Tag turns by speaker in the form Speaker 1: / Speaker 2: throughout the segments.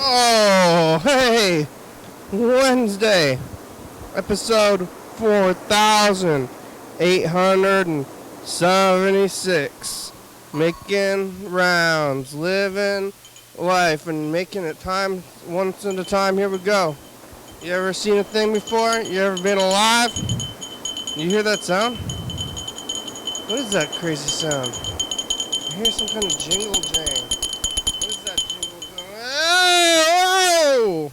Speaker 1: Oh, hey! Wednesday, episode 4876. Making rounds, living life, and making it time once at a time. Here we go. You ever seen a thing before? You ever been alive? You hear that sound? What is that crazy sound? I hear some kind of jingle jang. What is that jingle jang? Oh!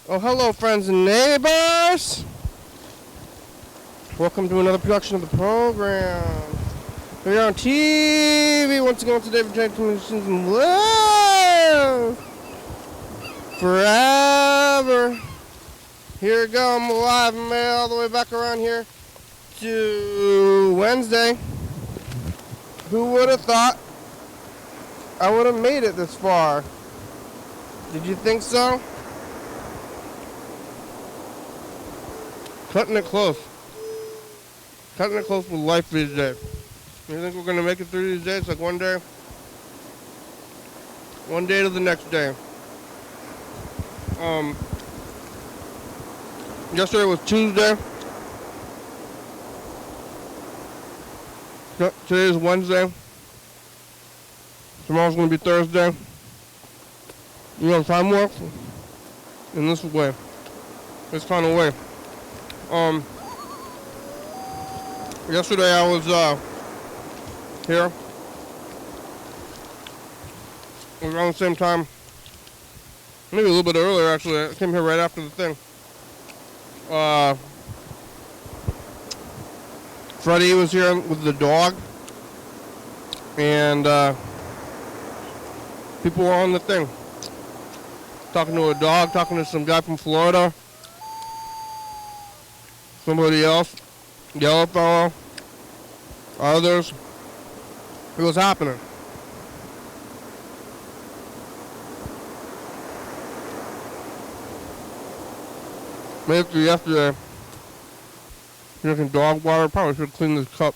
Speaker 1: Oh, hello, friends and neighbors. Welcome to another production of the program. We're on TV once again today for Communications and Love. Forever. Here we go. I'm alive and made all the way back around here to Wednesday. Who would have thought I would have made it this far? Did you think so? Cutting it close. Cutting it close with life these days. You think we're going to make it through these days? Like one day to the next day. Yesterday was Tuesday. Today is Wednesday. Tomorrow's going to be Thursday. You know, time works in this way. This kind of way. Yesterday I was here around the same time, maybe a little bit earlier actually. I came here right after the thing. Freddie was here with the dog, and people were on the thing, talking to a dog, talking to some guy from Florida, somebody else, yellow fellow, others. It was happening. Made it through yesterday. Drinking dog water. Probably should clean this cup.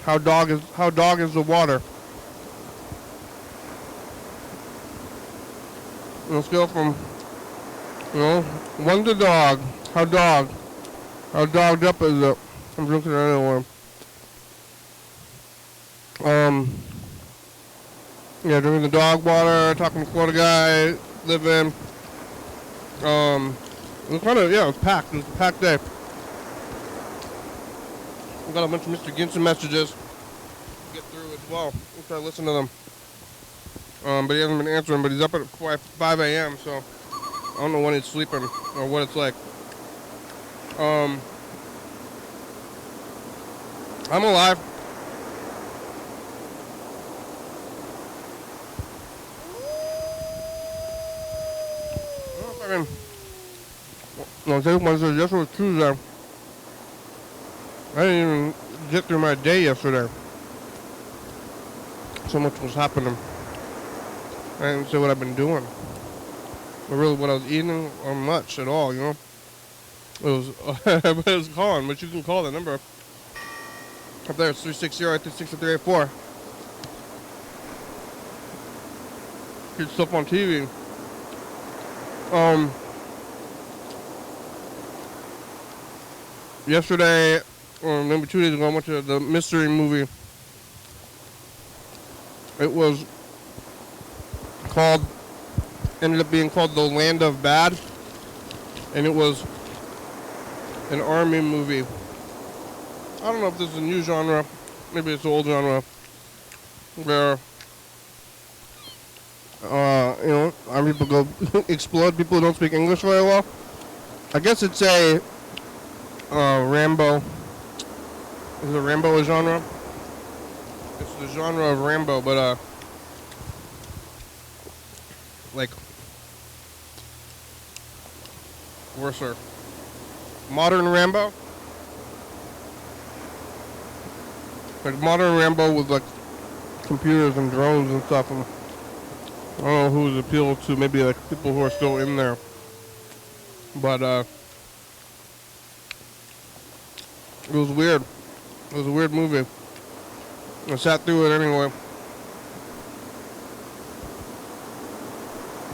Speaker 1: How dog is the water? Let's go from 1 to dog. How dogged up is it? I'm drinking it anyway. Drinking the dog water, talking to the Florida guy, living. It was it was packed. It was a packed day. We got a bunch of Mr. Ginson messages to get through as well. We'll try to listen to them. But he hasn't been answering, but he's up at 5 a.m., so I don't know when he's sleeping or what it's like. I'm alive. This was Tuesday. I didn't even get through my day yesterday. So much was happening. I didn't say what I've been doing. Or really what I was eating or much at all, you know. It was, it was calling, but you can call the number. Up there, it's 360-836-384. Get stuff on TV. Yesterday, or maybe 2 days ago, I went to the mystery movie. It was ended up being called The Land of Bad. And it was an army movie. I don't know if this is a new genre. Maybe it's an old genre. Where, army people go explode people who don't speak English very well. I guess it's a Rambo. Is the Rambo a genre? It's the genre of Rambo, but like worser. Modern Rambo? Like modern Rambo with like computers and drones and stuff. And I don't know who was appealed to, maybe like people who are still in there. But it was weird. It was a weird movie. I sat through it anyway.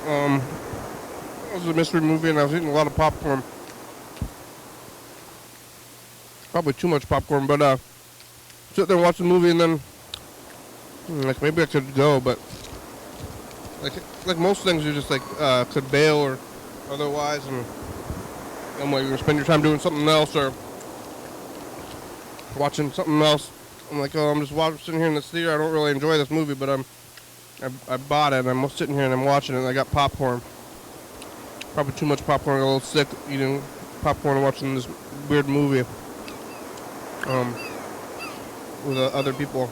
Speaker 1: It was a mystery movie, and I was eating a lot of popcorn. Probably too much popcorn, but sit there and watch the movie, and then like maybe I could go, but like most things, you just like could bail or otherwise, and I'm like, you're gonna spend your time doing something else or watching something else. I'm like, oh, I'm just sitting here in this theater. I don't really enjoy this movie, but I bought it, and I'm sitting here and I'm watching it, and I got popcorn. Probably too much popcorn. I got a little sick eating popcorn and watching this weird movie with other people.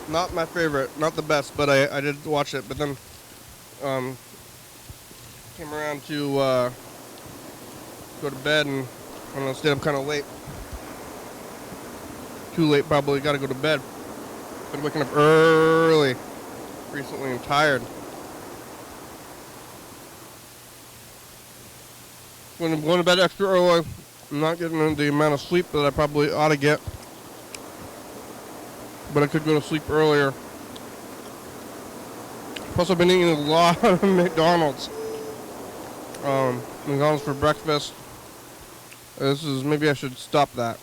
Speaker 1: Not my favorite, not the best, but I did watch it. But then came around to go to bed, and I don't know, stayed up kind of late. Too late, probably. Got to go to bed. Been waking up early recently and tired. When I'm going to bed extra early, I'm not getting the amount of sleep that I probably ought to get. But I could go to sleep earlier. Plus, I've been eating a lot of McDonald's. McDonald's for breakfast. Maybe I should stop that.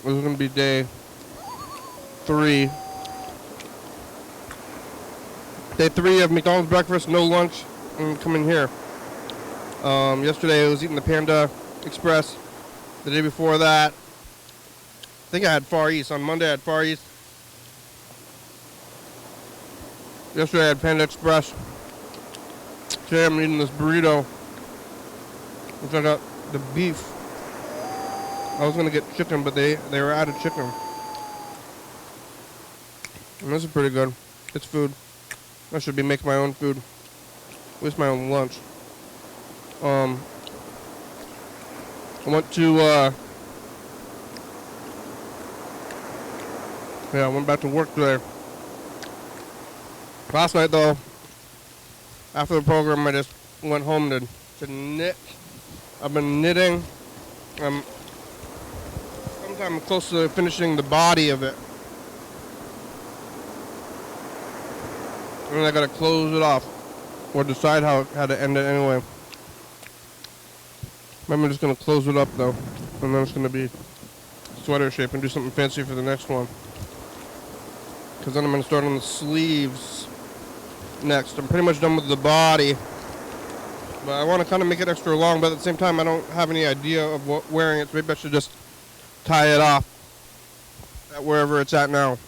Speaker 1: This is going to be day 3. Day 3 of McDonald's breakfast, no lunch, and come in here. Yesterday I was eating the Panda Express. The day before that, I think I had Far East. On Monday I had Far East. Yesterday I had Panda Express. Today I'm eating this burrito, which I got the beef. I was gonna get chicken, but they were out of chicken. And this is pretty good. It's food. I should be making my own food. At least my own lunch. I went to I went back to work today. Last night though, after the program, I just went home to knit. I've been knitting. I'm close to finishing the body of it. And then I gotta close it off. Or decide how to end it anyway. Maybe I'm just gonna close it up though. And then it's gonna be sweater shape and do something fancy for the next one. Because then I'm gonna start on the sleeves next. I'm pretty much done with the body. But I want to kind of make it extra long, but at the same time I don't have any idea of what wearing it, so maybe I should just tie it off at wherever it's at now.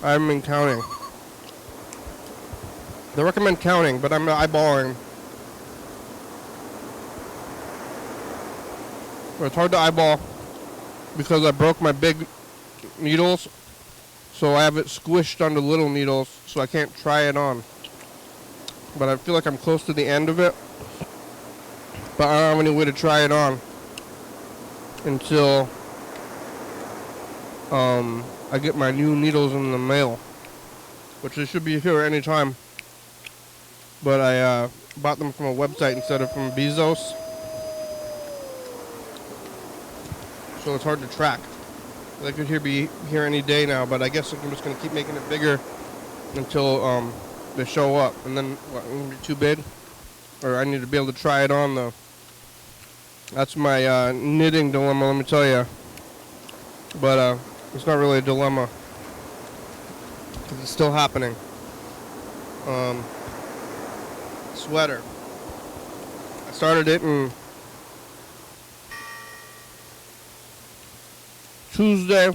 Speaker 1: I haven't been counting. They recommend counting, but I'm eyeballing. But it's hard to eyeball because I broke my big needles, so I have it squished onto little needles, so I can't try it on. But I feel like I'm close to the end of it, but I don't have any way to try it on until I get my new needles in the mail, which they should be here any time. But I bought them from a website instead of from Bezos, so it's hard to track. They could be here any day now, but I guess I'm just gonna keep making it bigger until they show up, and then what, it's gonna be too big, or I need to be able to try it on though. That's my knitting dilemma, let me tell you. But it's not really a dilemma, because it's still happening. Sweater. I started it in Tuesday,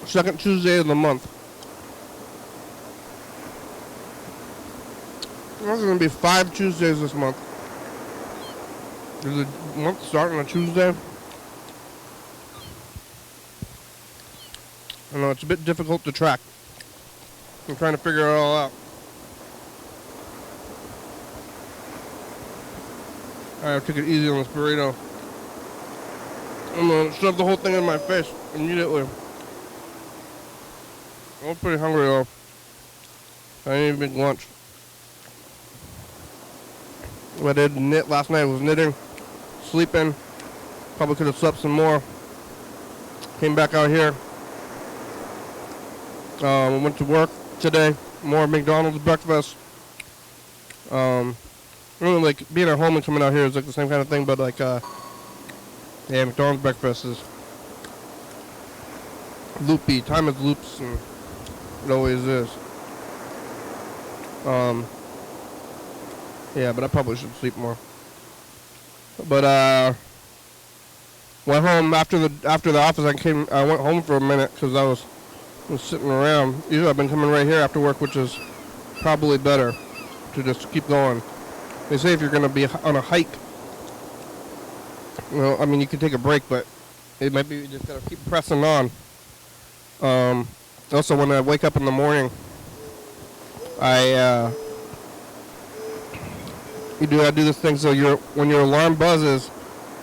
Speaker 1: second Tuesday of the month. There's going to be 5 Tuesdays this month. Is the month starting on a Tuesday? I know it's a bit difficult to track. I'm trying to figure it all out. Alright, I'll take it easy on this burrito. I'm going to shove the whole thing in my face immediately. I'm pretty hungry though. I need a big lunch. What I did knit last night was knitting, sleeping. Probably could have slept some more. Came back out here. Went to work today. more McDonald's breakfast. Really, like being at home and coming out here is like the same kind of thing, but like yeah, McDonald's breakfast is loopy. Time is loops, and it always is. Yeah, but I probably should sleep more. But went home after the office. I went home for a minute because I was sitting around. Usually I've been coming right here after work, which is probably better to just keep going. They say if you're going to be on a hike, I mean, you can take a break, but it might be you just got to keep pressing on. Also, when I wake up in the morning, I do this thing. So when your alarm buzzes,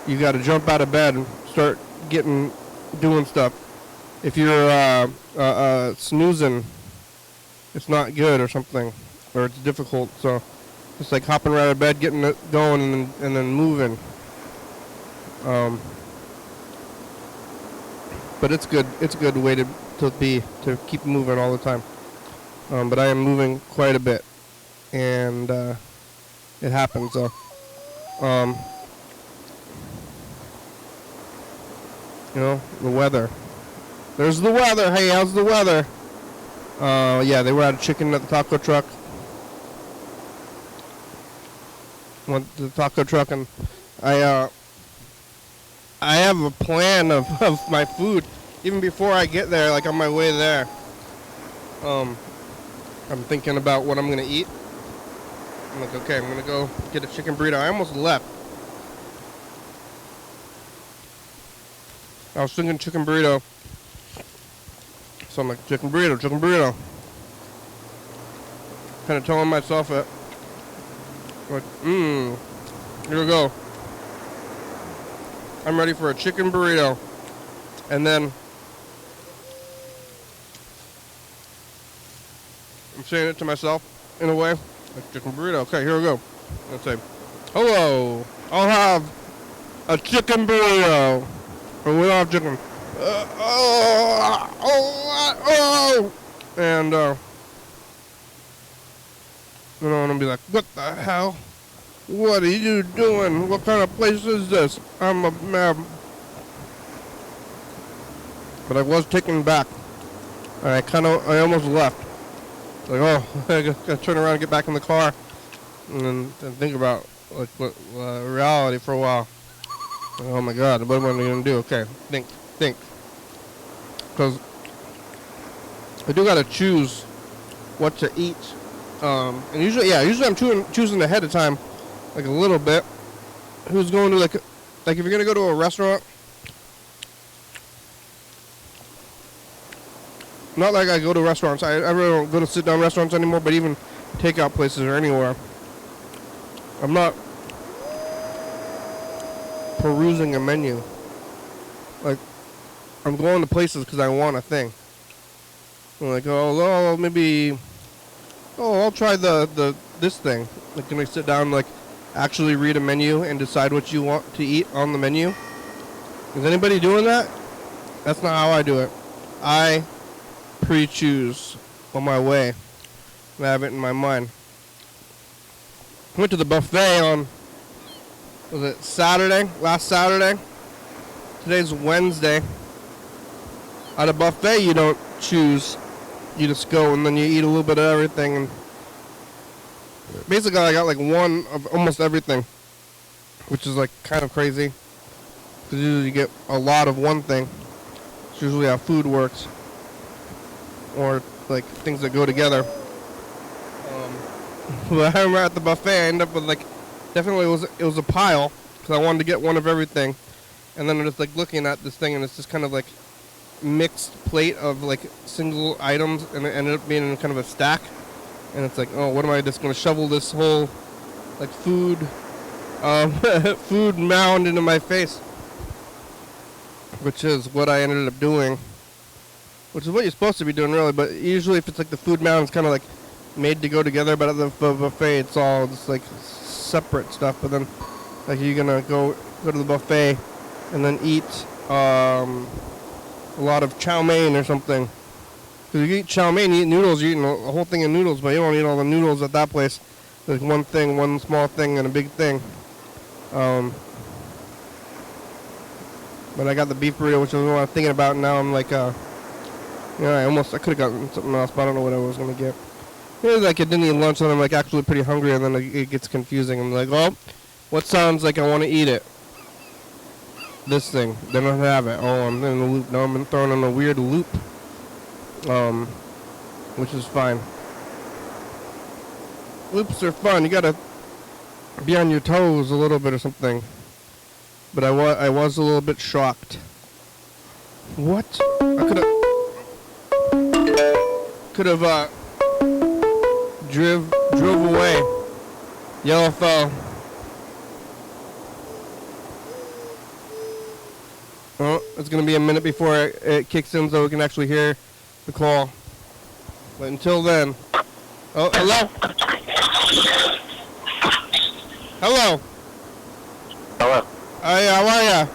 Speaker 1: you got to jump out of bed and start doing stuff. If you're snoozing, it's not good or something, or it's difficult. So it's like hopping right out of bed, getting it going, and then moving. But it's good. It's a good way to keep moving all the time. But I am moving quite a bit, and it happens. So, the weather. There's the weather. Hey, how's the weather? Yeah, they were out of chicken at the taco truck. Went to the taco truck, and I have a plan of my food even before I get there, like on my way there. I'm thinking about what I'm going to eat. I'm like, okay, I'm going to go get a chicken burrito. I almost left. I was thinking chicken burrito. So I'm like, chicken burrito. Kind of telling myself it. Like, here we go. I'm ready for a chicken burrito. And then I'm saying it to myself in a way. Like, chicken burrito. Okay, here we go. Let's say, hello, I'll have a chicken burrito. But we don't have chicken. And, and I'm going to be like, what the hell? What are you doing? What kind of place is this? I'm a man. But I was taken back. I almost left. Like, oh, I gotta turn around and get back in the car. And then think about, like, what reality for a while. Like, oh my God, what am I gonna do? Okay, think. Because I do gotta choose what to eat. And usually I'm choosing ahead of time, like a little bit. Who's going to like if you're gonna go to a restaurant, not like I go to restaurants. I really don't go to sit down restaurants anymore. But even takeout places or anywhere, I'm not perusing a menu. Like, I'm going to places because I want a thing. I'm like, maybe I'll try this thing. Like, can I sit down and, like, actually read a menu and decide what you want to eat on the menu? Is anybody doing that? That's not how I do it. I pre-choose on my way. I have it in my mind. I went to the buffet on, was it Saturday? Last Saturday? Today's Wednesday. At a buffet, you don't choose. You just go and then you eat a little bit of everything. And basically, I got like one of almost everything, which is like kind of crazy. Because usually you get a lot of one thing. It's usually how food works. Or like things that go together. But I remember at the buffet, I ended up with like, definitely it was a pile. Because I wanted to get one of everything. And then I'm just like looking at this thing and it's just kind of like mixed plate of like single items, and it ended up being in kind of a stack. And it's like, oh, what am I just going to shovel this whole like food food mound into my face? Which is what I ended up doing. Which is what you're supposed to be doing, really. But usually if it's like the food mound, it's kind of like made to go together. But at the buffet, it's all just like separate stuff. But then like you're going to go to the buffet and then eat a lot of chow mein or something. Because you eat chow mein, you eat noodles, you're eating a whole thing of noodles, but you don't eat all the noodles at that place. There's one thing, one small thing, and a big thing. But I got the beef burrito, which is what I was thinking about. And now I'm like, I could have gotten something else, but I don't know what I was going to get. It was like I didn't eat lunch, and I'm like actually pretty hungry, and then it gets confusing. I'm like, oh, what sounds like I want to eat it? This thing. Then I don't have it. Oh, I'm in a loop. Now I'm thrown in a weird loop. Which is fine. Loops are fun. You gotta be on your toes a little bit or something. But I was a little bit shocked. What? I could have drove away. Yellow fell. Oh, it's gonna be a minute before it kicks in, so we can actually hear the call. But until then, oh, hello. Hello.
Speaker 2: Hello.
Speaker 1: Hi, how are ya?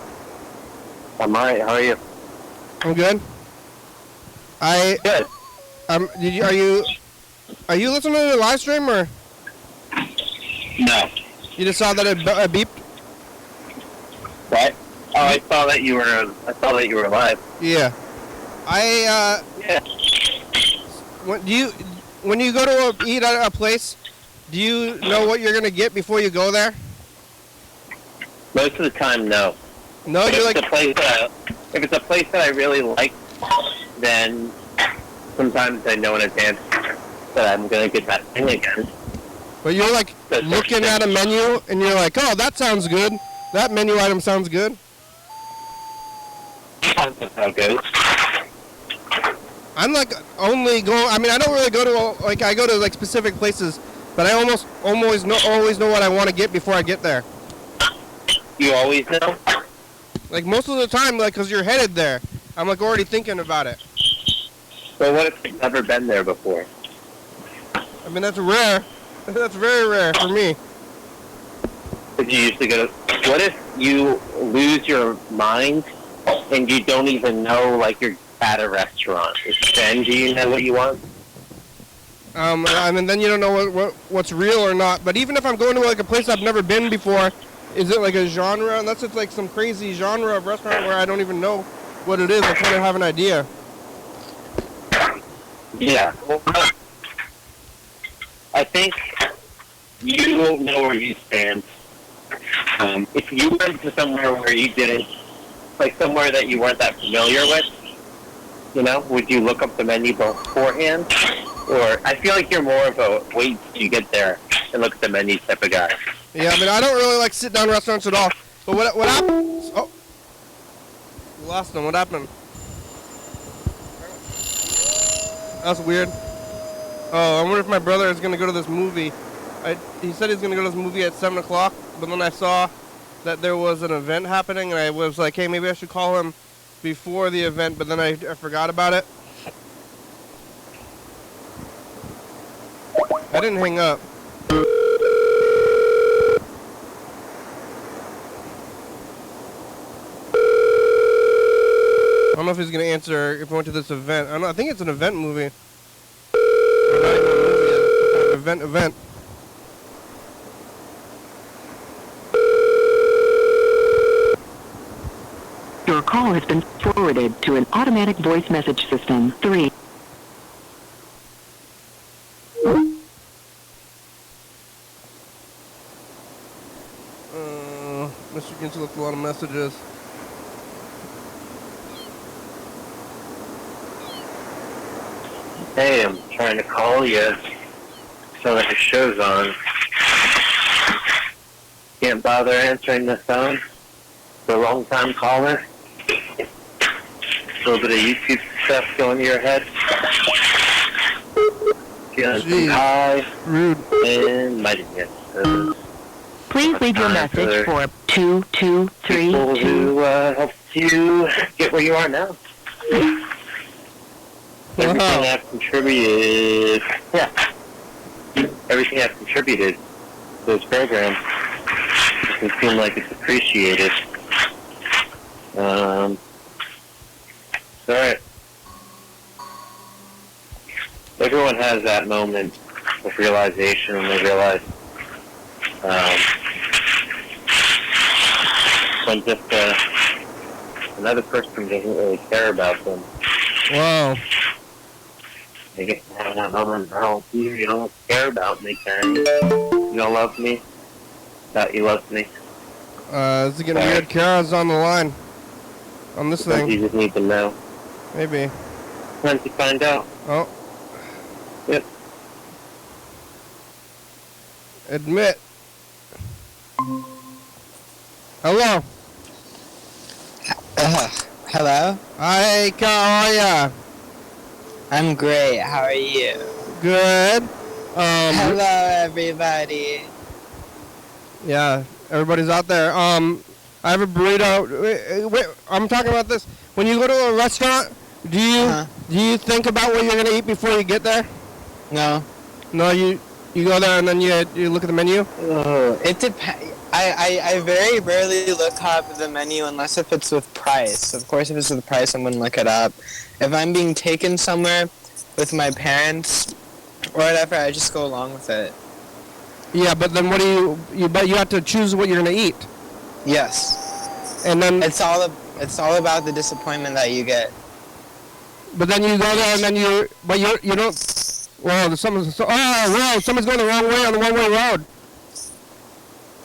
Speaker 2: I'm alright. How are you?
Speaker 1: I'm good.
Speaker 2: Good.
Speaker 1: Are you listening to the live stream or?
Speaker 2: No.
Speaker 1: You just saw that it beeped?
Speaker 2: What? Oh, I saw that you were live.
Speaker 1: Yeah.
Speaker 2: Yeah.
Speaker 1: When you go to eat at a place, do you know what you're gonna get before you go there?
Speaker 2: Most of the time, no.
Speaker 1: No,
Speaker 2: But
Speaker 1: you're
Speaker 2: if
Speaker 1: like.
Speaker 2: if it's a place that I really like, then sometimes I know in advance that I'm gonna get that thing again.
Speaker 1: But you're like looking at a menu and you're like, oh, that sounds good. That menu item sounds good.
Speaker 2: That's how it goes.
Speaker 1: I'm like only go. I mean, I don't really go to like I go to like specific places, but I always know what I want to get before I get there.
Speaker 2: You always know?
Speaker 1: Like most of the time, like because you're headed there, I'm like already thinking about it.
Speaker 2: Well, what if you've never been there before?
Speaker 1: I mean, that's rare. That's very rare for me.
Speaker 2: Did you usually go? What if you lose your mind and you don't even know, like, you're at a restaurant? Then do you know what you want?
Speaker 1: I mean, then you don't know what's real or not. But even if I'm going to like a place I've never been before, is it like a genre? Unless it's like some crazy genre of restaurant where I don't even know what it is. I kind of have an idea.
Speaker 2: Yeah. Well, I think you won't know where you stand. If you went to somewhere where you didn't, like somewhere that you weren't that familiar with, you know, would you look up the menu beforehand? Or I feel like you're more of a wait till you get there and look at the menu type of guy.
Speaker 1: Yeah, I mean, I don't really like sit-down restaurants at all. But what happened? Oh, we lost them. What happened? That's weird. Oh, I wonder if my brother is gonna go to this movie. He said he's gonna go to this movie at 7 o'clock, but then I saw that there was an event happening, and I was like, hey, maybe I should call him before the event, but then I forgot about it. I didn't hang up. I don't know if he's gonna answer if he went to this event. I think it's an event movie. Or not even a movie, it's an event.
Speaker 3: Your call has been forwarded to an automatic voice message system. 3.
Speaker 1: Mr. Ginch left a lot of messages.
Speaker 2: Hey, I'm trying to call you so that your show's on. Can't bother answering the phone. For a long-time caller. A little bit of YouTube stuff going to your head. Feeling too high.
Speaker 1: Rude.
Speaker 2: And might get
Speaker 3: Please leave your message for 2232.
Speaker 2: People who helped you get where you are now. Everything I've contributed. Yeah. Everything I've contributed to this program doesn't seem like it's appreciated. It's alright. everyone has that moment of realization when they realize when just another person doesn't really care about them.
Speaker 1: Wow.
Speaker 2: They get to have that moment, oh, you don't care about me, Karen. You don't love me. Thought you loved me.
Speaker 1: This is getting weird. Kara's on the line. On this thing.
Speaker 2: You just need to know.
Speaker 1: Maybe.
Speaker 2: Once you find out.
Speaker 1: Oh.
Speaker 2: Yep.
Speaker 1: Admit. Hello.
Speaker 4: Hello?
Speaker 1: Hi, how are ya?
Speaker 4: I'm great. How are you?
Speaker 1: Good.
Speaker 4: Hello, everybody.
Speaker 1: Yeah, everybody's out there. I have a burrito. Wait, I'm talking about this. When you go to a restaurant, do you think about what you're gonna eat before you get there?
Speaker 4: No.
Speaker 1: No, you go there and then you look at the menu.
Speaker 4: It depends. I very rarely look up the menu unless if it's with price. Of course, if it's with price, I'm gonna look it up. If I'm being taken somewhere with my parents or whatever, I just go along with it.
Speaker 1: Yeah, but then what do but you have to choose what you're gonna eat.
Speaker 4: Yes.
Speaker 1: And then
Speaker 4: it's all about the disappointment that you get.
Speaker 1: But then you go there and then you don't. Well, someone's going the wrong way on the one-way road.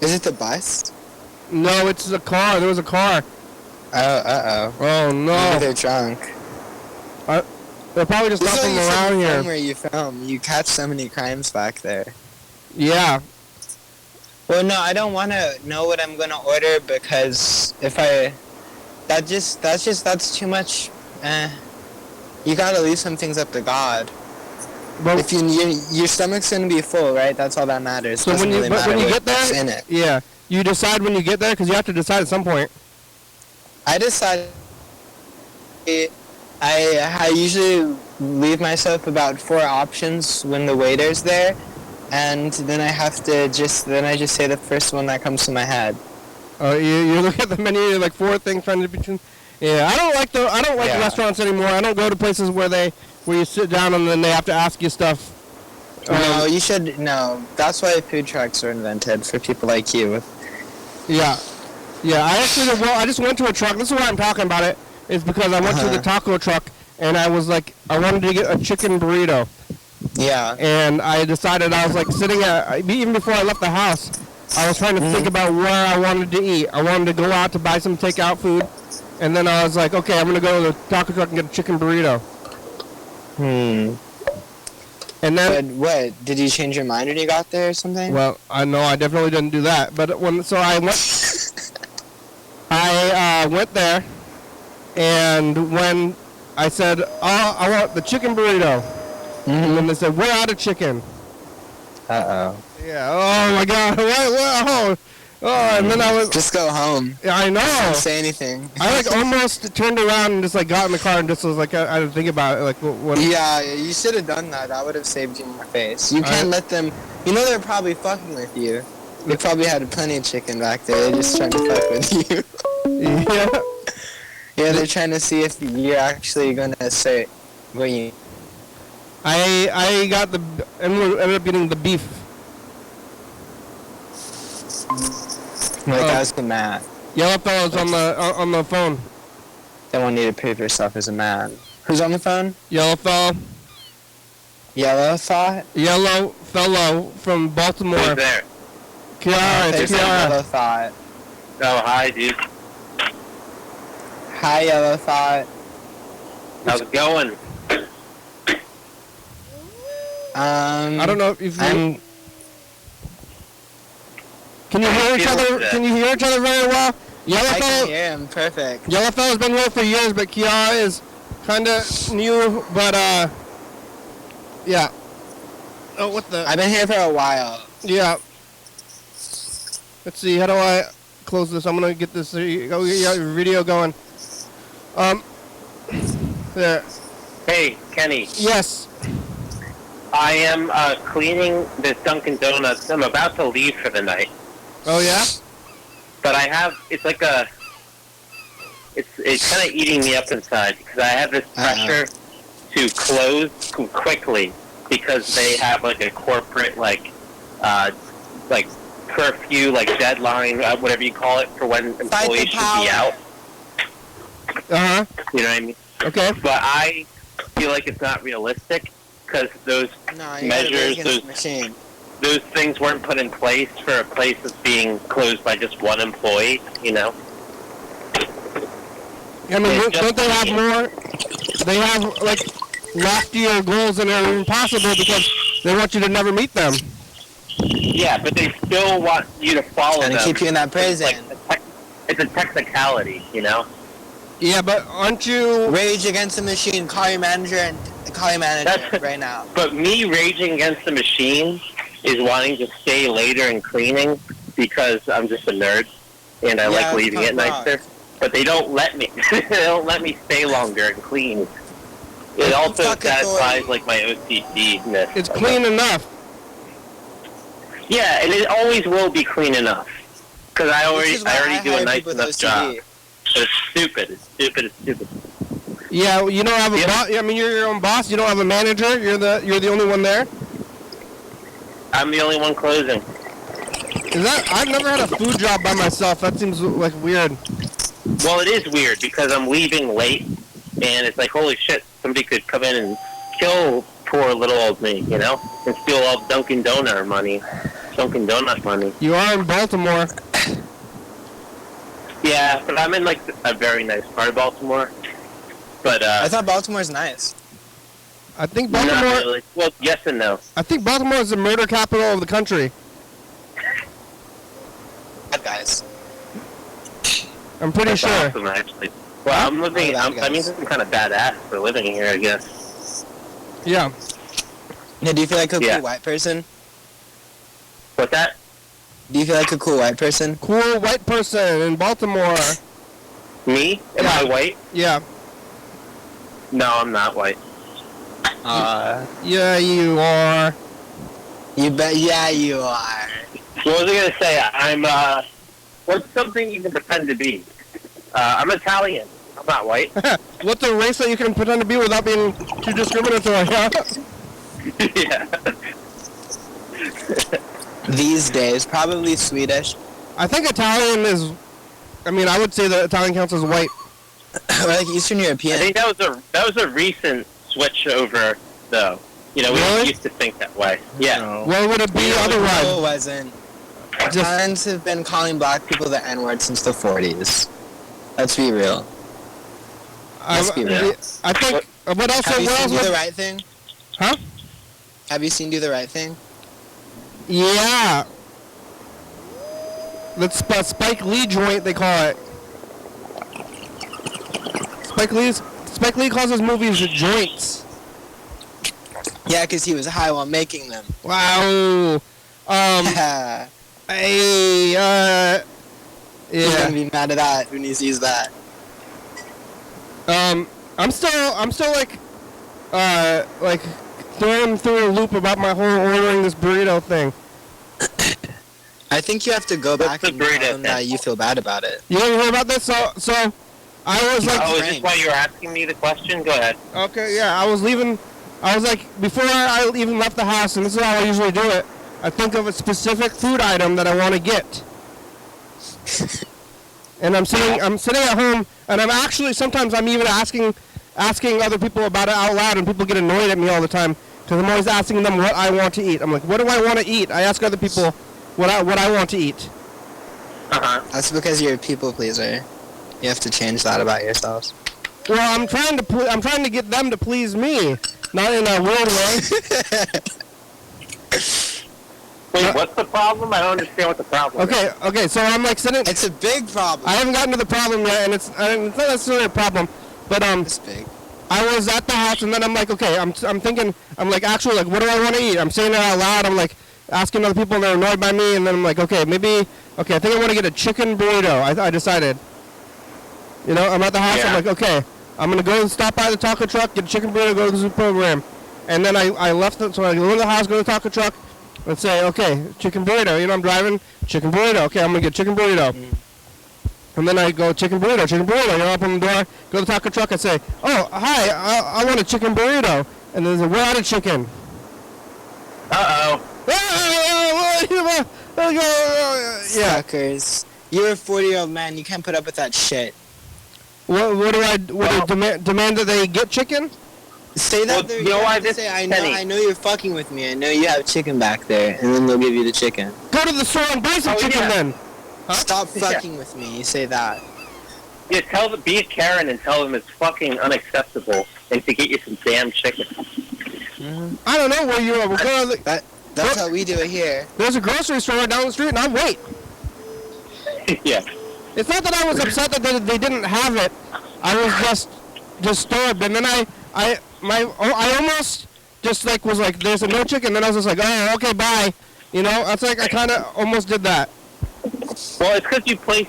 Speaker 4: Is it the bus?
Speaker 1: No, it's a car. There was a car.
Speaker 4: Oh
Speaker 1: no.
Speaker 4: Maybe they're drunk.
Speaker 1: They're probably just not from around here.
Speaker 4: Where you film, you catch so many crimes back there.
Speaker 1: Yeah.
Speaker 4: Well, no, I don't want to know what I'm gonna order because that's too much. You gotta leave some things up to God. But if your stomach's gonna be full, right? That's all that matters.
Speaker 1: So when you get there,
Speaker 4: in it.
Speaker 1: Yeah, you decide when you get there because you have to decide at some point.
Speaker 4: I decide. I usually leave myself about 4 options when the waiter's there, and then I just say the first one that comes to my head.
Speaker 1: Oh, you look at the menu, you're like 4 things trying to be. Yeah, I don't like restaurants anymore. I don't go to places where you sit down and then they have to ask you stuff.
Speaker 4: No, you should. No, that's why food trucks were invented for people like you.
Speaker 1: Yeah. I just went to a truck. This is why I'm talking about it. Is because I went to the taco truck and I was like, I wanted to get a chicken burrito.
Speaker 4: Yeah.
Speaker 1: And I decided I was like sitting even before I left the house, I was trying to think about where I wanted to eat. I wanted to go out to buy some takeout food. And then I was like, okay, I'm going to go to the taco truck and get a chicken burrito. And then...
Speaker 4: But what? Did you change your mind when you got there or something?
Speaker 1: Well, I definitely didn't do that. But I went... I went there, and when I said, I want the chicken burrito, and then they said, we're out of chicken.
Speaker 4: Uh-oh.
Speaker 1: Yeah, oh my God, and then I was...
Speaker 4: Just go home.
Speaker 1: Yeah, I know.
Speaker 4: Don't say anything.
Speaker 1: I almost turned around and just got in the car and just was like, I didn't think about it.
Speaker 4: Yeah, you should have done that. That would have saved you in the face. You can't let them... they're probably fucking with you. They probably had plenty of chicken back there. They're just trying to fuck with you.
Speaker 1: Yeah.
Speaker 4: Yeah, they're trying to see if you're actually going to say what you...
Speaker 1: I ended up getting the beef.
Speaker 4: That was the man.
Speaker 1: Yellow fellow's on the phone.
Speaker 4: They want you to prove yourself as a man. Who's on the phone?
Speaker 1: Yellow fellow.
Speaker 4: Yellow thought?
Speaker 1: Yellow fellow from Baltimore.
Speaker 2: Who's there?
Speaker 1: Kiara, it's Kiara.
Speaker 4: Yellow thought.
Speaker 2: Oh, hi, dude.
Speaker 4: Hi, Yellow thought.
Speaker 2: How's it going?
Speaker 1: I don't know if you can you hear each other? Can you hear each other very well?
Speaker 4: I can hear him perfect.
Speaker 1: Yellow fellow's been here for years, but Kiara is kind of new. But yeah. Oh, what the?
Speaker 4: I've been here for a while.
Speaker 1: Yeah. Let's see. How do I close this? I'm gonna get this. You got your video going. There.
Speaker 2: Hey, Kenny.
Speaker 1: Yes.
Speaker 2: I am cleaning this Dunkin' Donuts. I'm about to leave for the night.
Speaker 1: Oh yeah.
Speaker 2: But it's like it's kind of eating me up inside because I have this pressure to close quickly because they have like a corporate like curfew, like deadline, whatever you call it, for when employees should be out.
Speaker 1: Uh-huh.
Speaker 2: You know what I mean?
Speaker 1: Okay.
Speaker 2: But I feel like it's not realistic because those measures, those things weren't put in place for a place that's being closed by just one employee, you know?
Speaker 1: I mean, don't they have more? They have, like, loftier goals and they're impossible because they want you to never meet them.
Speaker 2: Yeah, but they still want you to follow them.
Speaker 4: And keep you in that prison.
Speaker 2: It's a technicality, you know?
Speaker 1: Yeah, but aren't you...
Speaker 4: Rage against the machine. Call your manager right now.
Speaker 2: But me raging against the machine is wanting to stay later and cleaning because I'm just a nerd and I like leaving it nicer. But they don't let me. They don't let me stay longer and clean. It also satisfies like my OCD-ness.
Speaker 1: It's clean enough.
Speaker 2: Yeah, and it always will be clean enough because I already do a nice enough job. But it's stupid. It's stupid. It's stupid.
Speaker 1: Yeah, you don't have a boss. I mean, you're your own boss. You don't have a manager. You're the only one there.
Speaker 2: I'm the only one closing.
Speaker 1: I've never had a food job by myself. That seems like weird.
Speaker 2: Well, it is weird because I'm leaving late, and it's like, holy shit, somebody could come in and kill poor little old me, you know, and steal all Dunkin' Donut money.
Speaker 1: You are in Baltimore.
Speaker 2: Yeah, but I'm in like a very nice part of Baltimore. But
Speaker 4: I thought Baltimore's nice.
Speaker 1: I think Baltimore.
Speaker 2: Not really. Well, yes and no.
Speaker 1: I think Baltimore is the murder capital of the country.
Speaker 4: Bad guys.
Speaker 1: I'm pretty sure.
Speaker 2: Awesome, actually. Well, I'm living. I'm kind of badass for living here, I guess.
Speaker 1: Yeah.
Speaker 4: Yeah. Do you feel like a cool white person?
Speaker 2: What's that?
Speaker 4: Do you feel like a cool white person?
Speaker 1: Cool white person in Baltimore.
Speaker 2: Me? Am I white?
Speaker 1: Yeah.
Speaker 2: No, I'm not white.
Speaker 1: Yeah, you are.
Speaker 4: You bet. Yeah, you are.
Speaker 2: What was I gonna say? I'm what's something you can pretend to be? I'm Italian. I'm not white.
Speaker 1: What's a race that you can pretend to be without being too discriminatory?
Speaker 2: Yeah.
Speaker 4: These days, probably Swedish.
Speaker 1: I think Italian is. I mean, I would say that Italian counts as white.
Speaker 4: Or like Eastern European.
Speaker 2: I think that was a recent switch over, though. You know, we used to think that way. Yeah.
Speaker 4: No.
Speaker 1: What would it be otherwise?
Speaker 4: No, it wasn't. Italians have been calling black people the N-word since the 40s. Let's be real. Let's be real.
Speaker 1: I think. But also,
Speaker 4: have you seen Do the Right Thing?
Speaker 1: Huh?
Speaker 4: Have you seen Do the Right Thing?
Speaker 1: Yeah. That's Spike Lee joint, they call it. Spike Lee calls his movies joints.
Speaker 4: Yeah, because he was high while making them.
Speaker 1: Wow. Yeah.
Speaker 4: He's gonna be mad at that when he sees that.
Speaker 1: I'm still like throwing through a loop about my whole ordering this burrito thing.
Speaker 4: I think you have to go back and tell them that you feel bad about it.
Speaker 1: You didn't hear about this? So I was like...
Speaker 2: Oh, is this why you were asking me the question? Go ahead.
Speaker 1: Okay, yeah, I was like, before I even left the house, and this is how I usually do it, I think of a specific food item that I want to get. And I'm sitting at home, and sometimes I'm even asking other people about it out loud, and people get annoyed at me all the time, because I'm always asking them what I want to eat. I'm like, what do I want to eat? I ask other people what I want to eat.
Speaker 4: That's because you're a people pleaser. You have to change that about yourselves.
Speaker 1: Well, I'm trying to get them to please me, not in a weird way.
Speaker 2: Wait, what's the problem? I don't understand what the problem is.
Speaker 1: Okay, so I'm like sitting...
Speaker 4: It's a big problem.
Speaker 1: I haven't gotten to the problem yet, and it's not necessarily a problem, but
Speaker 4: It's big.
Speaker 1: I was at the house, and then I'm like, okay, I'm thinking, I'm like, actually, like, what do I want to eat? I'm saying it out loud, I'm like, asking other people, and they're annoyed by me, and then I'm like, okay, I think I want to get a chicken burrito. I decided. You know, I'm at the house, yeah. I'm like, okay, I'm going to go stop by the taco truck, get a chicken burrito, go to the program. And then I left it, so I go to the house, go to the taco truck, and say, okay, chicken burrito. You know, I'm driving, chicken burrito. Okay, I'm going to get chicken burrito. And then I go, chicken burrito. You know, open the door, go to the taco truck, I say, oh, hi, I want a chicken burrito. And then we're out of chicken. Yeah.
Speaker 4: Suckers. You're a 40-year-old man. You can't put up with that shit.
Speaker 1: What do I demand that they get chicken?
Speaker 4: Say that.
Speaker 2: Well, you know why this?
Speaker 4: Say, I
Speaker 2: Kenny.
Speaker 4: know you're fucking with me. I know you have chicken back there, and then they'll give you the chicken.
Speaker 1: Go to the store and buy some chicken then. Huh?
Speaker 4: Stop fucking with me. You say that.
Speaker 2: Yeah, be a Karen and tell them it's fucking unacceptable and to get you some damn chicken.
Speaker 1: I don't know where you are. We're going to
Speaker 4: That's how we do it here.
Speaker 1: There's a grocery store right down the street, and I'll wait.
Speaker 2: Yeah.
Speaker 1: It's not that I was upset that they didn't have it. I was just disturbed, and then I almost just like was like, there's a no chicken. Then I was just like, oh, okay, bye. You know, that's like I kind of almost did that.
Speaker 2: Well, it's because you place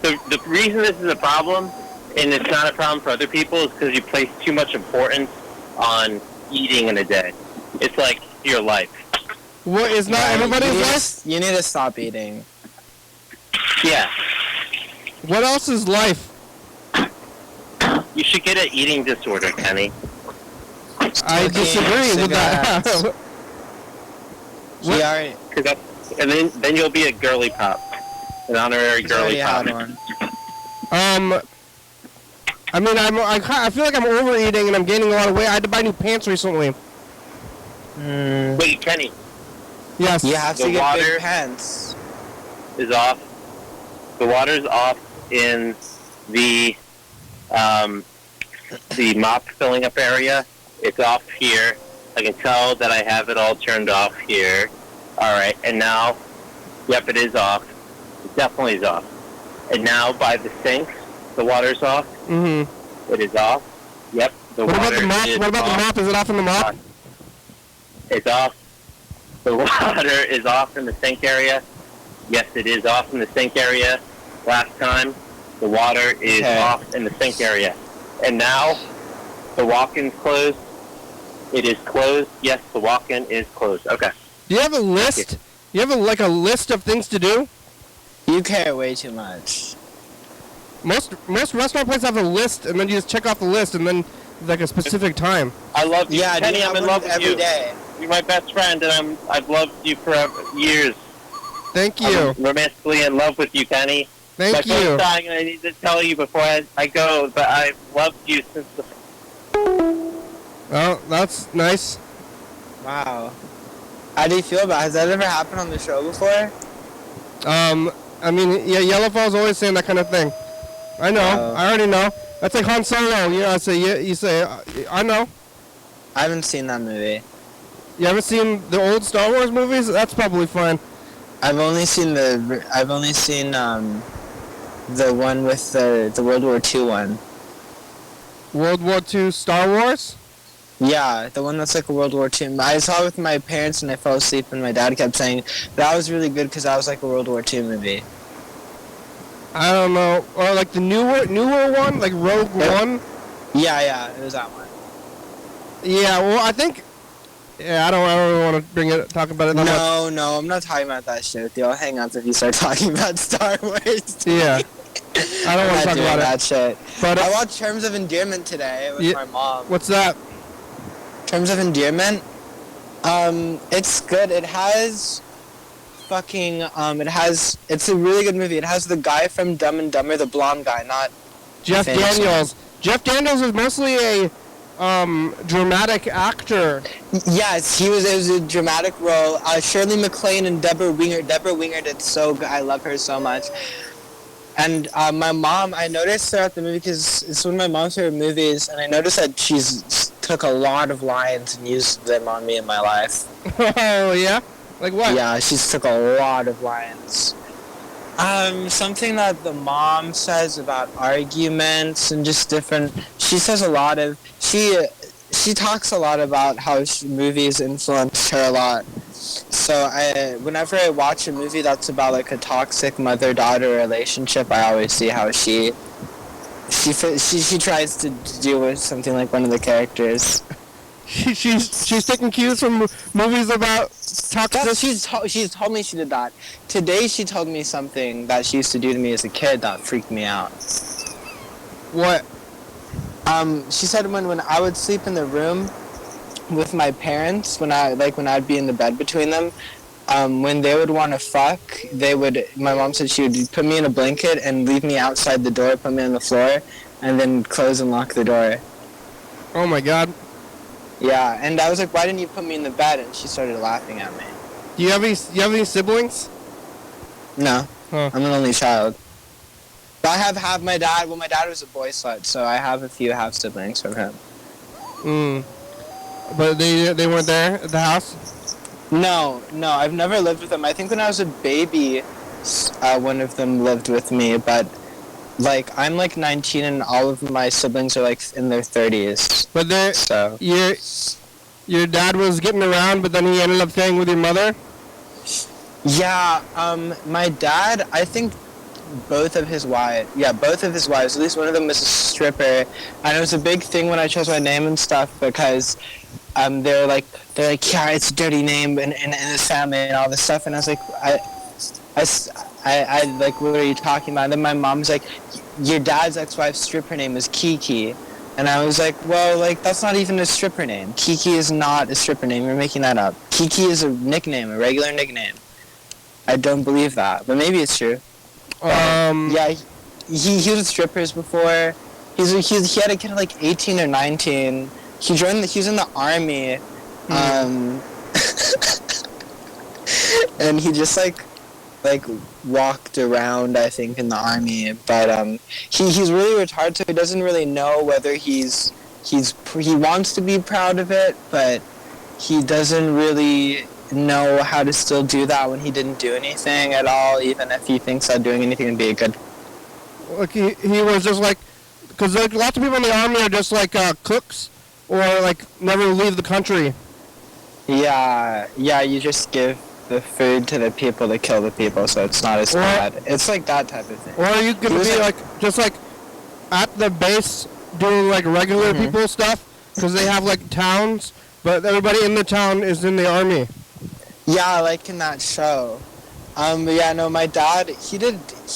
Speaker 2: the reason this is a problem, and it's not a problem for other people, is because you place too much importance on eating in a day. It's like your life.
Speaker 1: What is not everybody's life?
Speaker 4: You need to stop eating.
Speaker 2: Yeah.
Speaker 1: What else is life?
Speaker 2: You should get an eating disorder, Kenny.
Speaker 1: I disagree with that.
Speaker 4: She already.
Speaker 2: And then you'll be a girly pop, an honorary girly pop.
Speaker 1: I mean, I feel like I'm overeating and I'm gaining a lot of weight. I had to buy new pants recently.
Speaker 2: Wait, Kenny.
Speaker 1: Yes.
Speaker 4: You have to
Speaker 2: The
Speaker 4: get
Speaker 2: water
Speaker 4: big pants.
Speaker 2: is off. The water's off in the mop filling up area. It's off here. I can tell that I have it all turned off here. All right, and now, yep, it is off. It definitely is off. And now by the sink, the water's off.
Speaker 1: Mm-hmm.
Speaker 2: It is off. Yep,
Speaker 1: What about the mop? What about the mop? Is it off in the mop?
Speaker 2: It's off. The water is off in the sink area. Yes, it is off in the sink area. Last time, the water is off in the sink area. And now, the walk-in's closed. It is closed. Yes, the walk-in is closed. Okay.
Speaker 1: Do you have a list? You have a list of things to do?
Speaker 4: You care way too much.
Speaker 1: Most restaurant places have a list, and then you just check off the list, and then like a specific time.
Speaker 2: I love you,
Speaker 4: Yeah,
Speaker 2: Kenny. I'm in love with
Speaker 4: every
Speaker 2: you.
Speaker 4: day.
Speaker 2: You're my best friend, and I've loved you for years.
Speaker 1: Thank you.
Speaker 2: I'm romantically in love with you, Kenny.
Speaker 1: Thank
Speaker 2: my
Speaker 1: you.
Speaker 2: phone's dying, and I need to tell you before I go, but I've loved you since the...
Speaker 1: Oh, that's nice.
Speaker 4: Wow. How do you feel about it? Has that ever happened on the show before?
Speaker 1: I mean, yeah, Yellowfall's always saying that kind of thing. I know. I already know. That's like Han Solo. You know, you say, I know.
Speaker 4: I haven't seen that movie.
Speaker 1: You haven't seen the old Star Wars movies? That's probably fine.
Speaker 4: I've only seen the one with the World War II one.
Speaker 1: World War II Star Wars?
Speaker 4: Yeah, the one that's like a World War II. I saw it with my parents and I fell asleep and my dad kept saying that was really good because that was like a World War II movie.
Speaker 1: I don't know. Or like the newer one, like Rogue One?
Speaker 4: Yeah, it was that one.
Speaker 1: Yeah, well, I think... Yeah, I don't really want to talk about it that much.
Speaker 4: No, I'm not talking about that shit with you. I'll hang out if you start talking about Star Wars.
Speaker 1: Yeah. I don't want to talk about
Speaker 4: that shit.
Speaker 1: But
Speaker 4: I watched Terms of Endearment today with my mom.
Speaker 1: What's that?
Speaker 4: Terms of Endearment? It's good. It has fucking, it's a really good movie. It has the guy from Dumb and Dumber, the blonde guy, not
Speaker 1: Jeff Daniels. Jeff Daniels is mostly a dramatic actor.
Speaker 4: Yes, it was a dramatic role. Shirley MacLaine and Deborah Winger. Deborah Winger did so good. I love her so much. And my mom, I noticed throughout the movie, because it's one of my mom's favorite movies, and I noticed that she's took a lot of lines and used them on me in my life.
Speaker 1: Oh, yeah? Like what?
Speaker 4: Yeah, she's took a lot of lines. Something that the mom says about arguments and just different... She says a lot of... She talks a lot about how movies influenced her a lot. So whenever I watch a movie that's about like a toxic mother-daughter relationship, I always see how she tries to deal with something like one of the characters.
Speaker 1: She's taking cues from movies about toxic.
Speaker 4: She's told me she did that. Today she told me something that she used to do to me as a kid that freaked me out.
Speaker 1: What?
Speaker 4: She said when I would sleep in the room with my parents, when I'd be in the bed between them, when they would want to fuck, my mom said she would put me in a blanket and leave me outside the door, put me on the floor, and then close and lock the door.
Speaker 1: Oh my God.
Speaker 4: Yeah, and I was like, why didn't you put me in the bed? And she started laughing at me.
Speaker 1: Do you have any siblings?
Speaker 4: No,
Speaker 1: Huh.
Speaker 4: I'm an only child. But I have half my dad. Well, my dad was a boy slut, so I have a few half siblings from him.
Speaker 1: But they weren't there at the house?
Speaker 4: No, I've never lived with them. I think when I was a baby, one of them lived with me, but like I'm like 19 and all of my siblings are like in their 30s.
Speaker 1: But
Speaker 4: So
Speaker 1: your dad was getting around, but then he ended up staying with your mother?
Speaker 4: yeah, my dad, I think both of his wives, at least one of them was a stripper, and it was a big thing when I chose my name and stuff because they're like, yeah, it's a dirty name in his family and all this stuff, and I was like, I like, what are you talking about? And then my mom's like, your dad's ex-wife's stripper name is Kiki, and I was like, well, like, that's not even a stripper name. Kiki is not a stripper name, you're making that up. Kiki is a nickname, a regular nickname. I don't believe that, but maybe it's true. Yeah, he was strippers before. He had a kid at like 18 or 19. He was in the army, and he just like walked around, I think, in the army. But he's really retarded, so he doesn't really know whether he wants to be proud of it, but he doesn't really know how to still do that when he didn't do anything at all, even if he thinks that doing anything would be a good.
Speaker 1: Like he was just like, because like lots of people in the army are just like cooks or like never leave the country.
Speaker 4: Yeah, you just give the food to the people to kill the people, so it's not as bad. It's like that type of thing.
Speaker 1: Or are you gonna be like just like at the base doing like regular people stuff because they have like towns, but everybody in the town is in the army.
Speaker 4: Yeah, like in that show. But yeah, no, my dad, he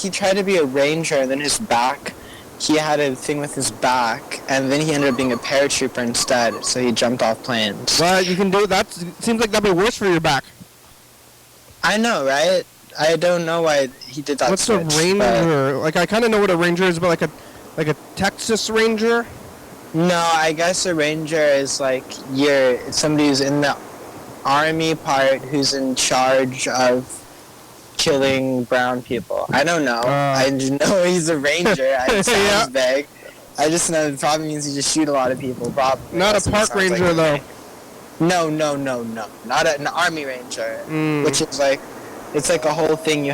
Speaker 4: tried to be a ranger, and then he had a thing with his back, and then he ended up being a paratrooper instead, so he jumped off planes.
Speaker 1: Well, you can do that. Seems like that'd be worse for your back.
Speaker 4: I know, right? I don't know why he did that.
Speaker 1: What's a ranger? Like, I kind of know what a ranger is, but like a Texas Ranger?
Speaker 4: No, I guess a ranger is like somebody who's in the army part who's in charge of killing brown people. I don't know. I just know he's a ranger. It sounds vague. I just know it probably means he just shoot a lot of people. Probably.
Speaker 1: Not a park ranger, though.
Speaker 4: No. Not an army ranger. Which is like, it's like a whole thing. You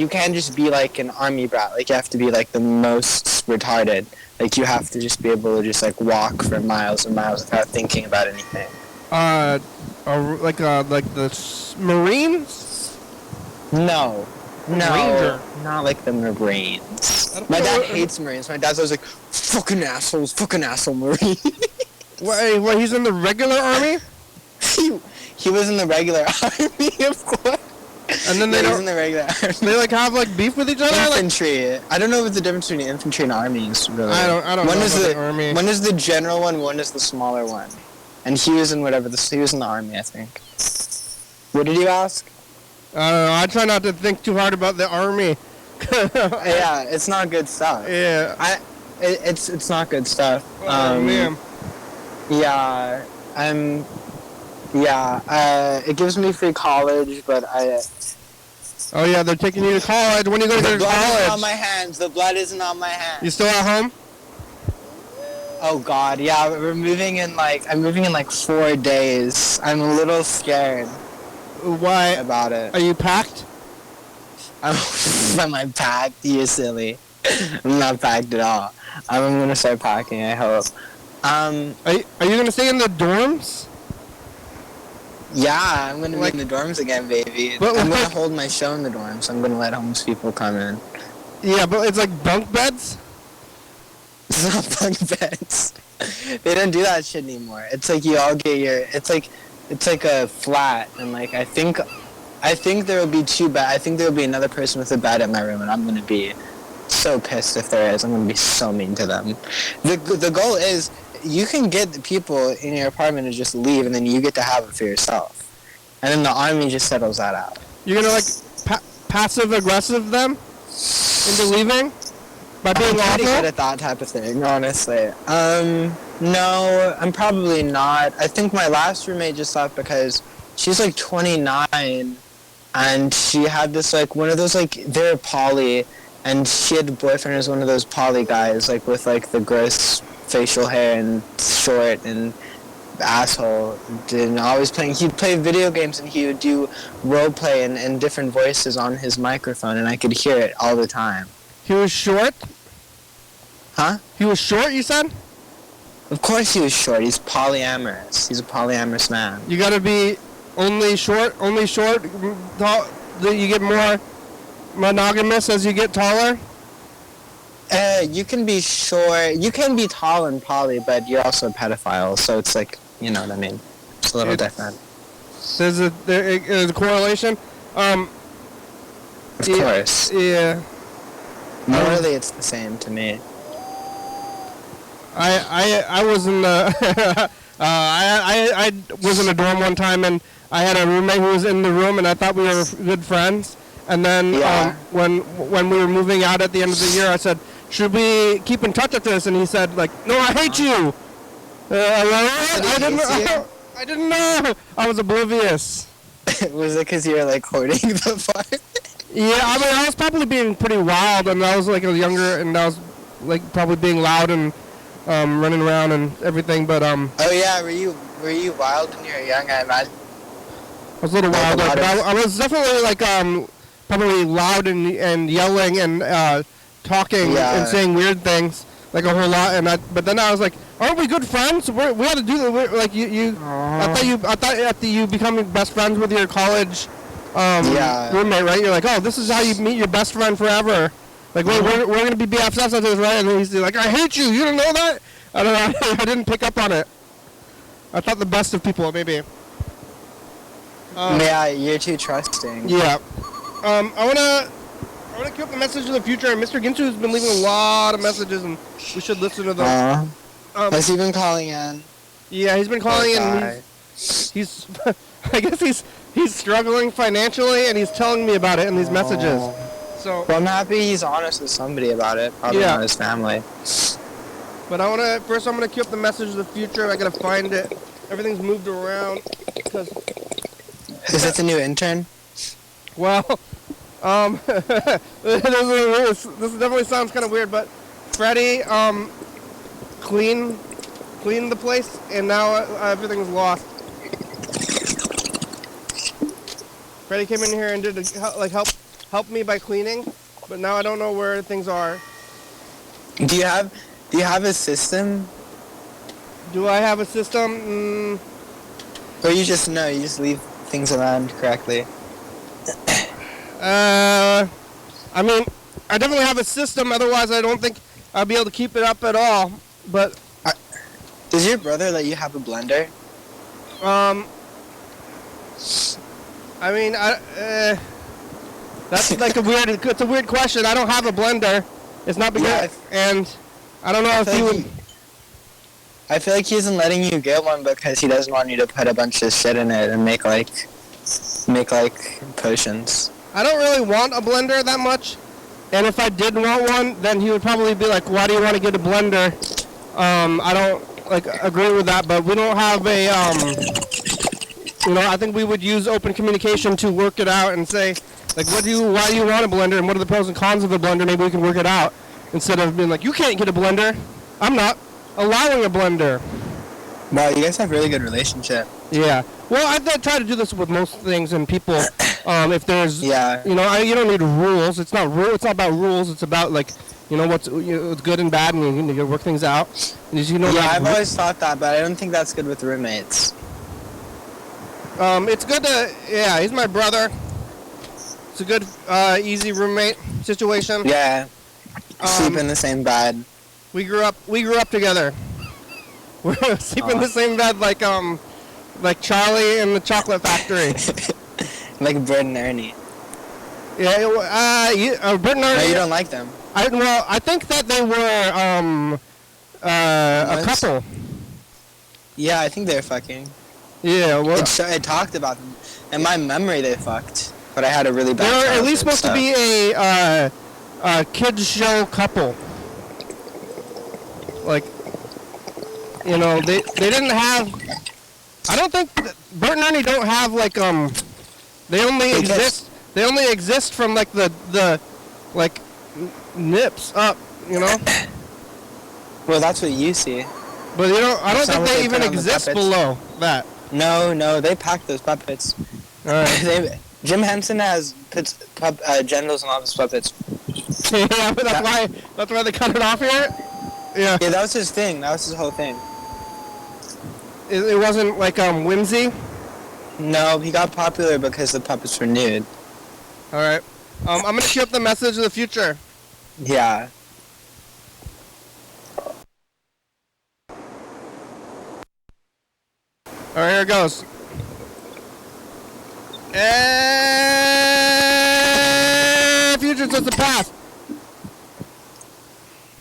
Speaker 4: can't just be like an army brat. Like, you have to be like the most retarded. Like, you have to just be able to just like walk for miles and miles without thinking about anything.
Speaker 1: Like the Marines?
Speaker 4: No.
Speaker 1: Ranger.
Speaker 4: Not like the Marines. My dad hates Marines. My dad's always like, fucking assholes, fucking asshole Marine.
Speaker 1: Wait, he's in the regular army?
Speaker 4: He was in the regular army, of course.
Speaker 1: And then
Speaker 4: was in the regular army.
Speaker 1: They like have like beef with each other?
Speaker 4: Infantry. I don't know what the difference between infantry and army is, really.
Speaker 1: I don't know about the army.
Speaker 4: One is the general one is the smaller one. And he was in he was in the army, I think. What did you ask?
Speaker 1: I don't know. I try not to think too hard about the army.
Speaker 4: Yeah, it's not good stuff.
Speaker 1: Yeah.
Speaker 4: It's not good stuff.
Speaker 1: Oh, man.
Speaker 4: Yeah, it gives me free college, but
Speaker 1: Oh yeah, they're taking you to college. When are you going to go to college?
Speaker 4: The blood isn't on my hands. The blood isn't on my hands.
Speaker 1: You still at home?
Speaker 4: Oh God, yeah. I'm moving in like 4 days. I'm a little scared.
Speaker 1: Why?
Speaker 4: About it.
Speaker 1: Are you packed?
Speaker 4: Am I packed? You're silly. I'm not packed at all. I'm gonna start packing, I hope.
Speaker 1: Are you gonna stay in the dorms?
Speaker 4: Yeah, I'm gonna be in the dorms again, baby.
Speaker 1: But
Speaker 4: I'm gonna hold my show in the dorms. I'm gonna let homeless people come in.
Speaker 1: Yeah, but it's like bunk beds?
Speaker 4: It's not bunk beds. They don't do that shit anymore. It's like you all get it's like a flat, and like I think there will be 2 beds. I think there will be another person with a bed in my room, and I'm gonna be so pissed if there is. I'm gonna be so mean to them. The goal is you can get the people in your apartment to just leave, and then you get to have it for yourself. and then the army just settles that out.
Speaker 1: You're gonna like passive aggressive them into leaving by being
Speaker 4: I'm pretty
Speaker 1: awful?
Speaker 4: good at that type of thing, honestly. No, I'm probably not. I think my last roommate just left because she's like 29, and she had this like one of those like they're poly, and she had a boyfriend who was one of those poly guys like with like the gross facial hair and short and asshole, and always playing. He'd play video games and he would do role play and different voices on his microphone, and I could hear it all the time.
Speaker 1: He was short?
Speaker 4: Huh?
Speaker 1: He was short, you said?
Speaker 4: Of course he was short. He's polyamorous. He's a polyamorous man.
Speaker 1: You gotta be only short, tall, you get more monogamous as you get taller?
Speaker 4: You can be short. You can be tall and poly, but you're also a pedophile, so it's like, you know what I mean. It's a little different.
Speaker 1: There's a correlation?
Speaker 4: Of course.
Speaker 1: Yeah.
Speaker 4: Morally, it's the same to me.
Speaker 1: I was in the I was in a dorm one time, and I had a roommate who was in the room, and I thought we were good friends. And then when we were moving out at the end of the year, I said, "Should we keep in touch with this?" And he said, "Like, no, I hate you." I didn't know. I was oblivious.
Speaker 4: Was it because you were like hoarding the part?
Speaker 1: Yeah, I mean, I was probably being pretty wild, and I was like younger, and I was like probably being loud and running around and everything. But
Speaker 4: Oh yeah, were you wild when you were young? I imagine.
Speaker 1: I was a little wild, but I was definitely like probably loud and yelling and talking and saying weird things like a whole lot. And but then I was like, aren't we good friends? We had to do like you. I thought after you becoming best friends with your college roommate, right? You're like, oh, this is how you meet your best friend forever. Like, wait, we're gonna be BFFs after this, right? And then he's like, I hate you. You don't know that? I don't know. I didn't pick up on it. I thought the best of people, maybe.
Speaker 4: Yeah, you're too trusting.
Speaker 1: Yeah. I wanna queue up the message of the future. And Mr. Ginsu has been leaving a lot of messages, and we should listen to them.
Speaker 4: Has he been calling in?
Speaker 1: Yeah, he's been calling in. And he's I guess he's struggling financially, and he's telling me about it in these messages. So.
Speaker 4: Well, I'm happy he's honest with somebody about it. Probably not his family.
Speaker 1: But I'm gonna queue up the message of the future. I gotta find it. Everything's moved around because.
Speaker 4: Is that the new intern?
Speaker 1: Well, this definitely sounds kind of weird, but Freddie cleaned the place, and now everything's lost. Freddie came in here and did help me by cleaning, but now I don't know where things are.
Speaker 4: Do you have a system?
Speaker 1: Do I have a system?
Speaker 4: Or you just leave things around correctly?
Speaker 1: I mean, I definitely have a system, otherwise I don't think I'll be able to keep it up at all, but...
Speaker 4: Does your brother let you have a blender?
Speaker 1: I mean, that's like it's a weird question. I don't have a blender. It's not because, and I don't know if he would...
Speaker 4: I feel like he isn't letting you get one because he doesn't want you to put a bunch of shit in it and make potions.
Speaker 1: I don't really want a blender that much, and if I did want one, then he would probably be like, "Why do you want to get a blender?" I don't agree with that, but we don't have a I think we would use open communication to work it out and say, like, why do you want a blender, and what are the pros and cons of a blender? Maybe we can work it out instead of being like, you can't get a blender. I'm not allowing a blender.
Speaker 4: Wow, you guys have a really good relationship.
Speaker 1: Yeah. Well, I try to do this with most things and people. If there's, you don't need rules. It's not about rules. It's about what's good and bad, and you work things out. And
Speaker 4: I've always thought that, but I don't think that's good with roommates.
Speaker 1: It's good to, he's my brother. It's a good, easy roommate situation.
Speaker 4: Yeah. Sleep in the same bed.
Speaker 1: We grew up together. We sleep in the same bed like Charlie in the Chocolate Factory.
Speaker 4: Like Bert and Ernie.
Speaker 1: Yeah, Bert and Ernie.
Speaker 4: No, you don't like them.
Speaker 1: I think that they were a couple.
Speaker 4: Yeah, I think they're fucking.
Speaker 1: Yeah, well,
Speaker 4: It talked about them. In my memory, they fucked. But I had a really bad
Speaker 1: they were at
Speaker 4: childhood,
Speaker 1: least supposed
Speaker 4: so.
Speaker 1: to be a kids show couple. Like, you know, they didn't have. I don't think Bert and Ernie don't have like They only exist. They only exist from like the like nips up. You know.
Speaker 4: Well, that's what you see.
Speaker 1: But you know, I don't
Speaker 4: That's not
Speaker 1: think
Speaker 4: what
Speaker 1: they
Speaker 4: they
Speaker 1: even
Speaker 4: put on the
Speaker 1: exist
Speaker 4: puppets.
Speaker 1: below that.
Speaker 4: No, they packed those puppets.
Speaker 1: All right.
Speaker 4: Jim Henson has genitals on all of his puppets.
Speaker 1: Yeah, but that's why they cut it off here. Yeah.
Speaker 4: Yeah, that was his thing. That was his whole thing.
Speaker 1: It wasn't like whimsy.
Speaker 4: No, he got popular because the puppets were nude.
Speaker 1: All right. I'm gonna queue up the message of the future.
Speaker 4: Yeah.
Speaker 1: All right, here it goes. Future says the past.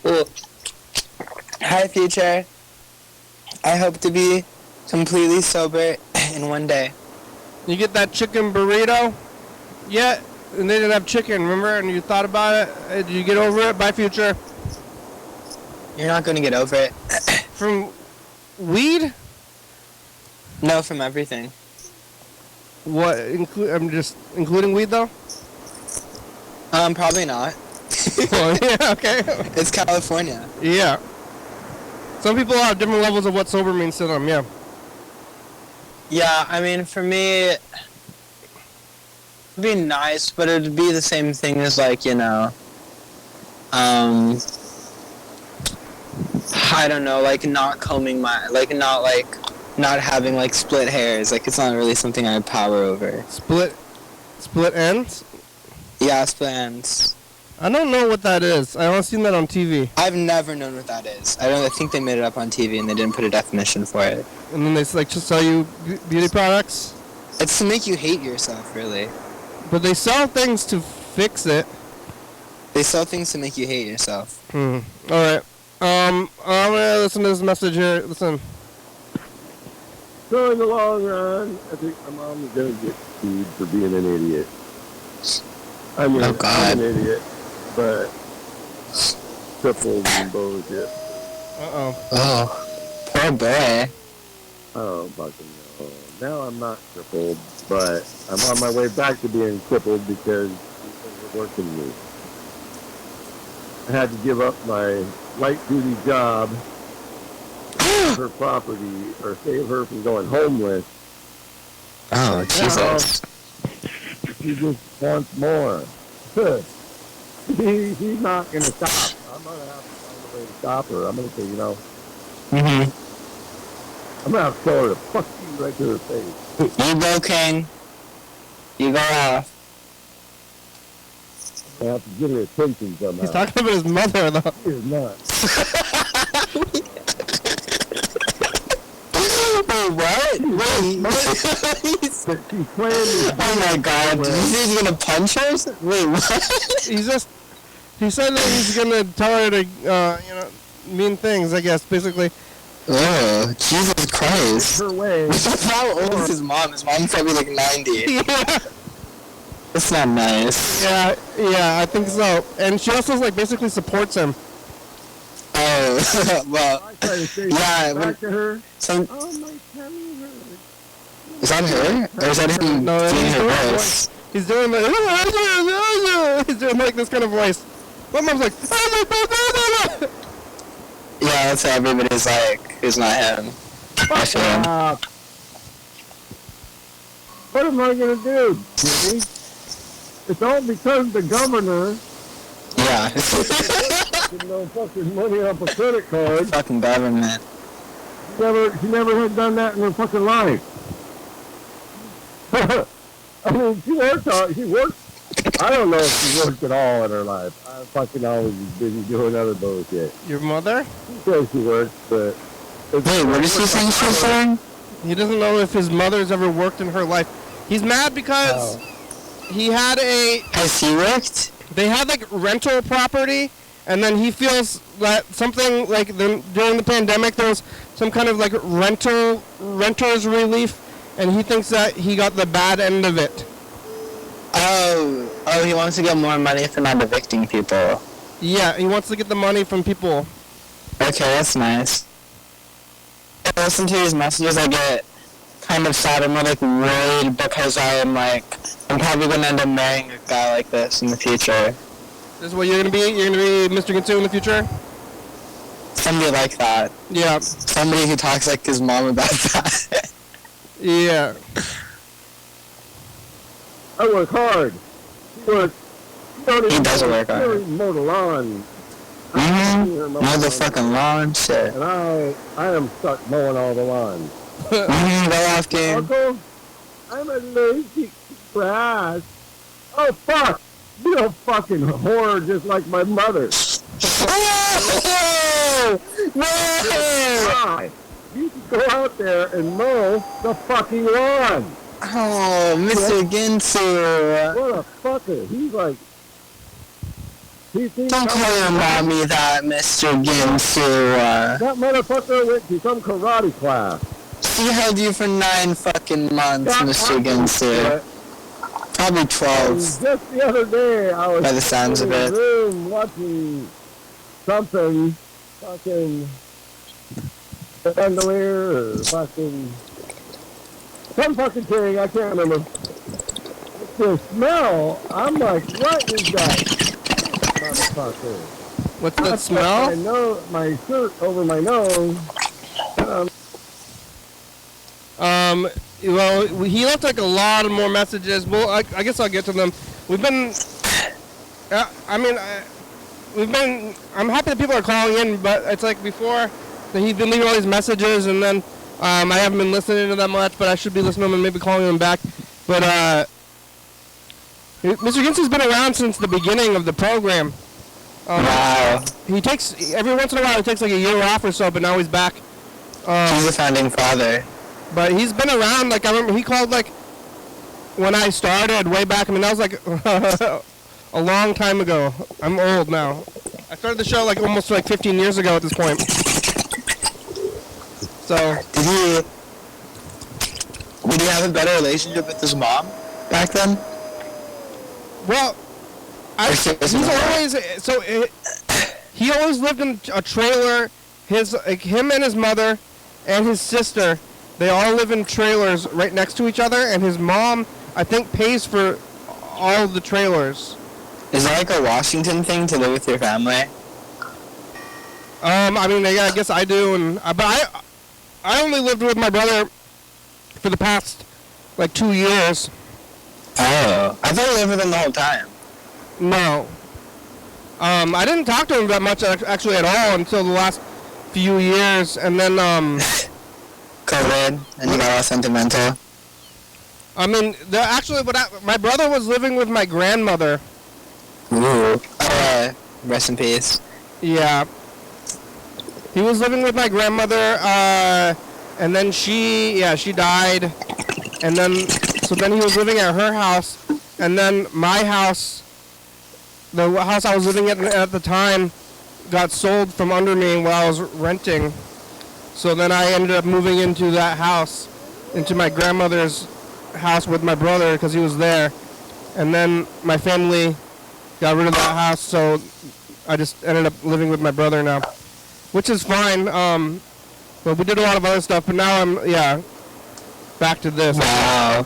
Speaker 4: Ooh. Hi, future. I hope to be completely sober in one day.
Speaker 1: You get that chicken burrito yet? And they didn't have chicken, remember? And you thought about it? Did you get over it? Bye, future.
Speaker 4: You're not going to get over it.
Speaker 1: From weed?
Speaker 4: No, from everything.
Speaker 1: What? I'm just including weed though.
Speaker 4: Probably not.
Speaker 1: Well, yeah, okay.
Speaker 4: It's California.
Speaker 1: Yeah. Some people have different levels of what sober means to them. Yeah.
Speaker 4: Yeah, I mean, for me, it'd be nice, but it'd be the same thing as, like, you know, I don't know, like, not combing my, like, not having, like, split hairs. Like, it's not really something I have power over.
Speaker 1: Split ends?
Speaker 4: Yeah, split ends.
Speaker 1: I don't know what that is. I only seen that on TV.
Speaker 4: I've never known what that is. I think they made it up on TV and they didn't put a definition for it.
Speaker 1: And then they like just sell you beauty products.
Speaker 4: It's to make you hate yourself, really.
Speaker 1: But they sell things to fix it.
Speaker 4: They sell things to make you hate yourself.
Speaker 1: All right. I'm gonna listen to this message here. Listen.
Speaker 5: So in the long run, I think my mom is gonna get sued for being an idiot. I mean,
Speaker 4: Oh, God.
Speaker 5: I'm an idiot, but tripled and bullshit.
Speaker 4: Oh, poor boy.
Speaker 5: Oh, fucking no. Now I'm not crippled, but I'm on my way back to being crippled because things are working me. I had to give up my light-duty job, save her property, or save her from going homeless.
Speaker 4: Oh, Jesus.
Speaker 5: He just wants more. He's not going to stop. I'm going to have to find a way to stop her. I'm going to say, you know,
Speaker 4: Mm-hmm.
Speaker 5: I'm going to have to tell her to fuck you right to her face.
Speaker 4: You go, King. You go off.
Speaker 5: I have to get her attention somehow.
Speaker 1: He's talking about his mother though.
Speaker 5: She is not.
Speaker 4: What? Wait.
Speaker 5: But she's playing me.
Speaker 4: Oh my God! Did you say he's gonna punch her? Wait, what?
Speaker 1: He said that he's gonna tell her to mean things. I guess basically.
Speaker 4: Oh, Jesus Christ!
Speaker 5: Her way.
Speaker 4: How old is his mom? His mom's probably like 90.
Speaker 1: Yeah.
Speaker 4: That's not nice.
Speaker 1: Yeah, I think so. And she also like basically supports him.
Speaker 4: Oh, well,
Speaker 5: I try to say
Speaker 4: yeah.
Speaker 5: back to her.
Speaker 4: Some,
Speaker 5: Oh, my tummy hurts.
Speaker 4: is that her? Or is that him
Speaker 1: No,
Speaker 4: doing
Speaker 1: he's
Speaker 4: her
Speaker 1: doing
Speaker 4: voice?
Speaker 1: He's doing like he's doing like this kind of voice. My mom's like.
Speaker 4: Yeah, that's how everybody's like. Who's not him? I feel him.
Speaker 5: What am I going to do, Jimmy? It's all because the governor
Speaker 4: Yeah.
Speaker 5: had no fucking money off a credit card.
Speaker 4: Fucking government.
Speaker 5: She never had done that in her fucking life. I mean, she worked. I don't know if she worked at all in her life. I fucking always was busy doing other bullshit.
Speaker 1: Your mother?
Speaker 5: She says she worked, but...
Speaker 4: Wait, what is he saying she's saying?
Speaker 1: He doesn't know if his mother's ever worked in her life. He's mad because he had
Speaker 4: Has he worked?
Speaker 1: they had like rental property, and then he feels that something like during the pandemic there was some kind of like renters relief and he thinks that he got the bad end of it.
Speaker 4: Oh, he wants to get more money for not evicting people.
Speaker 1: Yeah, he wants to get the money from people.
Speaker 4: Okay, that's nice. I listen to these messages, I get kind of sad. I'm like worried because I'm probably gonna end up marrying a guy like this in the future.
Speaker 1: This is what you're gonna be? You're gonna be Mr. Ginsu in the future?
Speaker 4: Somebody like that.
Speaker 1: Yeah.
Speaker 4: Somebody who talks like his mom about that.
Speaker 1: Yeah.
Speaker 5: I work hard.
Speaker 4: He does work hard.
Speaker 5: Mow the lawn.
Speaker 4: Mow the fucking lawn, shit.
Speaker 5: And I am stuck mowing all the lawn.
Speaker 4: Go off, game.
Speaker 5: Uncle, I'm a lazy grass. Oh, fuck. You're a fucking whore just like my mother.
Speaker 4: No!
Speaker 5: Why? You can go out there and mow the fucking lawn.
Speaker 4: Oh, Mr. Ginsu.
Speaker 5: What a fucker. He's like...
Speaker 4: Don't call your mommy that, Mr. Ginsu.
Speaker 5: That motherfucker went to some karate class.
Speaker 4: She held you for 9 fucking months, Mr. Ginsu. Probably 12.
Speaker 5: And just the other day, I was
Speaker 4: by the sounds
Speaker 5: in
Speaker 4: of it.
Speaker 5: the room watching something fucking chandelier or fucking some fucking thing, I can't remember. The smell, I'm like, what is that motherfucker?
Speaker 1: What's that smell?
Speaker 5: I know my shirt over my nose.
Speaker 1: Well, he left like a lot of more messages. Well, I guess I'll get to them. We've been, I'm happy that people are calling in, but it's like before, that he's been leaving all these messages, and then I haven't been listening to them much, but I should be listening to them and maybe calling them back. But Mr. Ginsu's been around since the beginning of the program.
Speaker 4: Wow.
Speaker 1: He takes, every once in a while, he takes like a year off or so, but now he's back.
Speaker 4: He's the founding father.
Speaker 1: But he's been around, like, I remember he called, like, when I started way back. I mean, that was, like, a long time ago. I'm old now. I started the show, like, almost, like, 15 years ago at this point. So.
Speaker 4: Did he have a better relationship with his mom back then?
Speaker 1: Well, he always lived in a trailer. Him and his mother and his sister, they all live in trailers right next to each other, and his mom, I think, pays for all of the trailers.
Speaker 4: Is that like a Washington thing to live with your family?
Speaker 1: I mean, yeah, I guess I do, but I only lived with my brother for the past, like, 2 years.
Speaker 4: Oh, I thought you lived with him the whole time.
Speaker 1: No. I didn't talk to him that much, actually, at all until the last few years, and then,
Speaker 4: COVID, and you got all sentimental.
Speaker 1: I mean, my brother was living with my grandmother.
Speaker 4: Ooh. Rest in peace.
Speaker 1: Yeah. He was living with my grandmother, and then she died, and then he was living at her house, and then my house, the house I was living at the time, got sold from under me while I was renting. So then I ended up moving into that house, into my grandmother's house with my brother because he was there. And then my family got rid of that house, so I just ended up living with my brother now, which is fine. But we did a lot of other stuff, but now I'm, back to this.
Speaker 4: Wow.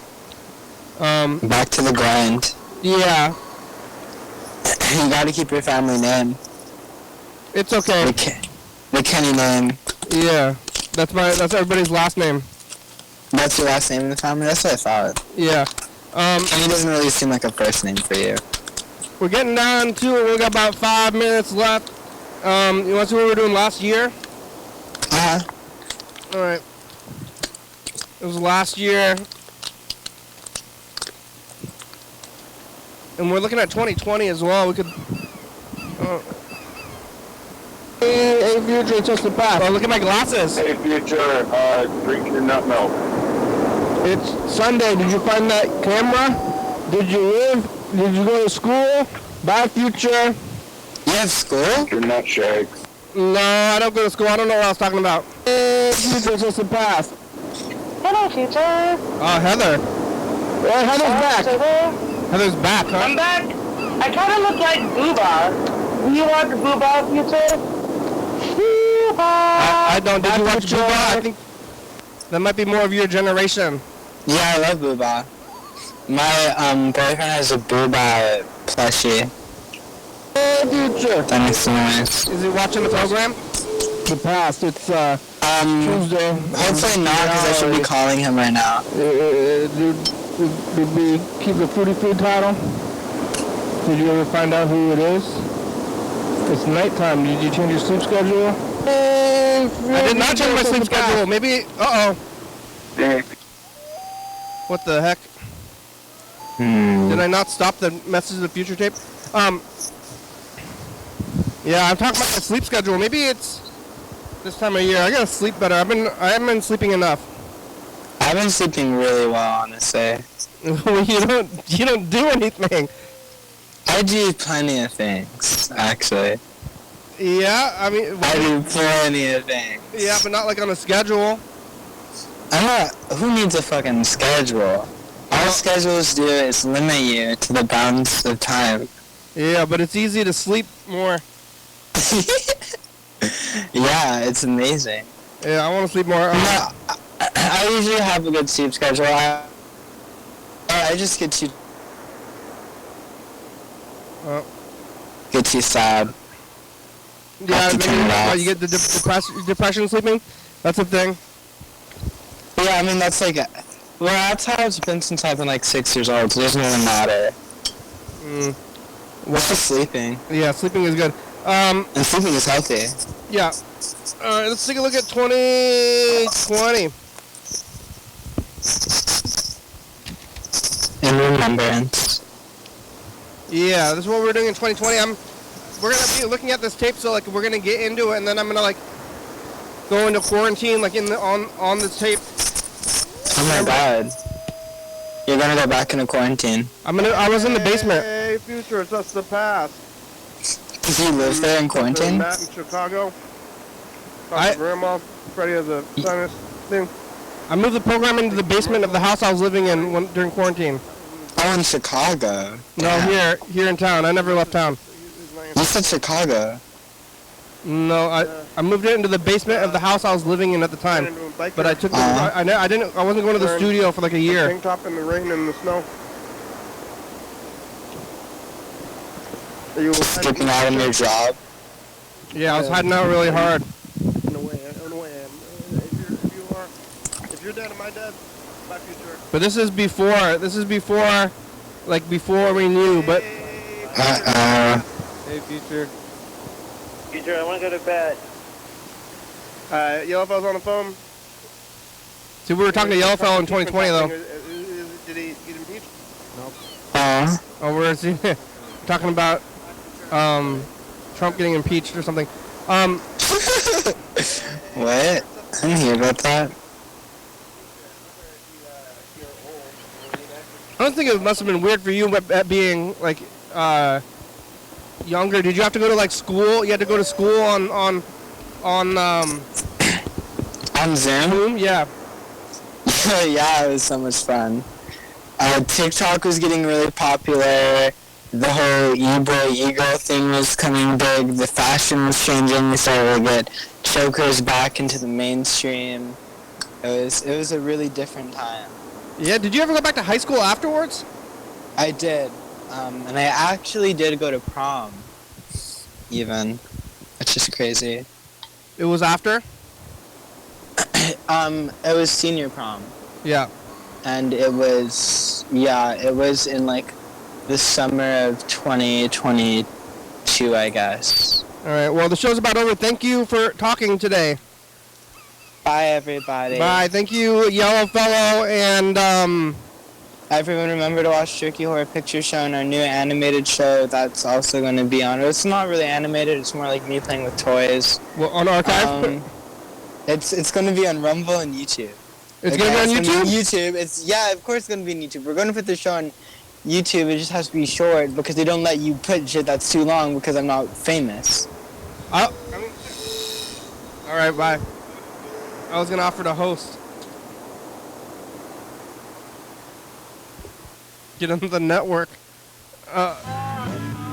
Speaker 4: Back to the grind.
Speaker 1: Yeah.
Speaker 4: You gotta keep your family name.
Speaker 1: It's okay.
Speaker 4: The Kenny name.
Speaker 1: Yeah. That's everybody's last name.
Speaker 4: That's your last name in the family? That's what I thought.
Speaker 1: Yeah.
Speaker 4: Kenny doesn't really seem like a first name for you.
Speaker 1: We're getting down to it. We got about 5 minutes left. You want to see what we were doing last year?
Speaker 4: Uh-huh.
Speaker 1: All right. It was last year. And we're looking at 2020 as well. We could... Hey, future, it's just the past. Oh, look at my glasses.
Speaker 5: Hey, future, drink your nut milk.
Speaker 1: It's Sunday. Did you find that camera? Did you live? Did you go to school? Bye, future.
Speaker 4: You have school?
Speaker 5: Your nut shakes.
Speaker 1: No, I don't go to school. I don't know what I was talking about. Hey, future, it's just the past.
Speaker 6: Hello, future.
Speaker 1: Oh, Heather.
Speaker 4: Well, Heather's back.
Speaker 1: Heather's back, huh?
Speaker 6: I'm back. I kind of look like Booba. Do you watch Booba, future?
Speaker 1: I don't. Did you watch Booba? I think that might be more of your generation.
Speaker 4: Yeah, I love Booba. My boyfriend has a Booba plushie.
Speaker 1: Future.
Speaker 4: That makes no noise.
Speaker 1: Is he watching the program?
Speaker 7: The past, it's Tuesday.
Speaker 4: Hopefully not, because I should be calling him right now.
Speaker 7: Did we keep the Fruity Food title? Did you ever find out who it is? It's nighttime. Did you change your sleep schedule?
Speaker 1: I did not change my sleep schedule. Maybe. Uh-oh. What the heck? Did I not stop the Message of the Future tape? Yeah, I'm talking about the sleep schedule. Maybe it's this time of year. I gotta sleep better. I haven't been sleeping enough.
Speaker 4: I've been sleeping really well, honestly.
Speaker 1: you don't do anything.
Speaker 4: I do plenty of things, actually.
Speaker 1: Yeah, I mean.
Speaker 4: I do plenty of things.
Speaker 1: Yeah, but not like on a schedule.
Speaker 4: Who needs a fucking schedule? All schedules do is limit you to the bounds of time.
Speaker 1: Yeah, but it's easy to sleep more.
Speaker 4: Yeah, it's amazing.
Speaker 1: Yeah, I want to sleep more.
Speaker 4: I usually have a good sleep schedule. I just get too sad.
Speaker 1: Yeah, maybe you get the depression sleeping. That's a thing.
Speaker 4: Yeah, I mean that's like, well, that's how it's been since I've been like 6 years old. So it doesn't really matter. What's the sleeping?
Speaker 1: Yeah, sleeping is good.
Speaker 4: And sleeping is healthy.
Speaker 1: Yeah. Alright, let's take a look at 2020.
Speaker 4: In remembrance.
Speaker 1: Yeah, this is what we're doing in 2020. We're gonna be looking at this tape, so like we're gonna get into it, and then I'm gonna like go into quarantine, like on this tape.
Speaker 4: Oh my god. You're gonna go back into quarantine.
Speaker 1: I was in the basement.
Speaker 7: Hey, future, it's us the past.
Speaker 4: Did you live there in quarantine?
Speaker 7: Matt in Chicago. Grandma, Freddie has a sinus thing.
Speaker 1: I moved the program into the basement of the house I was living in during quarantine.
Speaker 4: Oh, in Chicago.
Speaker 1: No, here in town. I never left town.
Speaker 4: You said Chicago.
Speaker 1: No, I moved it into the basement of the house I was living in at the time. But I took I wasn't going to the studio for like a year.
Speaker 7: Tank top in the rain and the snow. Are you
Speaker 4: Skipping out on your job?
Speaker 1: Yeah, I was hiding out really hard.
Speaker 7: In a way. If you're dead, am I dead? My future.
Speaker 1: But this is before we knew, but
Speaker 7: Hey, future. Future, I want to go to bed. Yellowfell's on the phone.
Speaker 1: see, we were talking to Yellowfell in 2020 though.
Speaker 7: Did he get impeached? No.
Speaker 1: Oh, we're talking about Trump getting impeached or something.
Speaker 4: What? I didn't hear about that.
Speaker 1: I don't think it must have been weird for you at being like younger. Did you have to go to like school? You had to go to school on
Speaker 4: Zoom?
Speaker 1: Yeah.
Speaker 4: Yeah, it was so much fun. TikTok was getting really popular. The whole e-boy, e-girl thing was coming big. The fashion was changing. We started to get chokers back into the mainstream. It was a really different time.
Speaker 1: Yeah, did you ever go back to high school afterwards?
Speaker 4: I did. And I actually did go to prom. Even. It's just crazy.
Speaker 1: It was after?
Speaker 4: It was senior prom.
Speaker 1: Yeah.
Speaker 4: And it was in like the summer of 2022, I guess.
Speaker 1: Alright, well the show's about over. Thank you for talking today.
Speaker 4: Bye, everybody.
Speaker 1: Bye, thank you, Yellow Fellow, and
Speaker 4: Everyone remember to watch Jerky Horror Picture Show and our new animated show that's also going to be on. It's not really animated, it's more like me playing with toys.
Speaker 1: well, on Archive?
Speaker 4: It's going to be on Rumble and YouTube.
Speaker 1: It's going to be on YouTube?
Speaker 4: YouTube. Of course it's going to be on YouTube. We're going to put the show on YouTube. It just has to be short because they don't let you put shit that's too long because I'm not famous.
Speaker 1: Alright, bye. I was going to offer to host. Get on the network.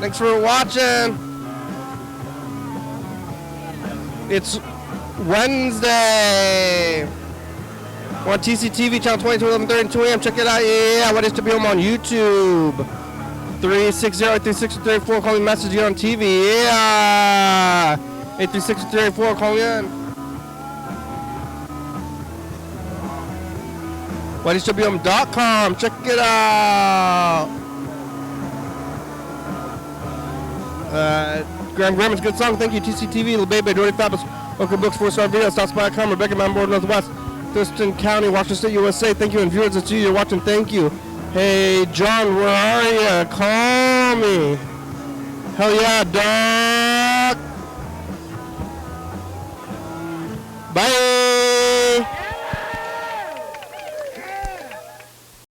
Speaker 1: Thanks for watching. It's Wednesday. We're on TCTV, channel 20 to 11:30 and 2 a.m. Check it out. Yeah, YDHWM on YouTube. 360-836-384. Call me message here on TV. Yeah. 836-384. Call me in. YDHWM.com. Check it out. Grandma's good song. Thank you. TCTV, Little Baby, Dory Fabulous, Oakland Books, 4-star video, Stop.com, Rebecca Mountain Northwest, Thurston County, Washington State, USA. Thank you. And viewers, it's you. You're watching. Thank you. Hey, John, where are you? Call me. Hell yeah, dog. Bye.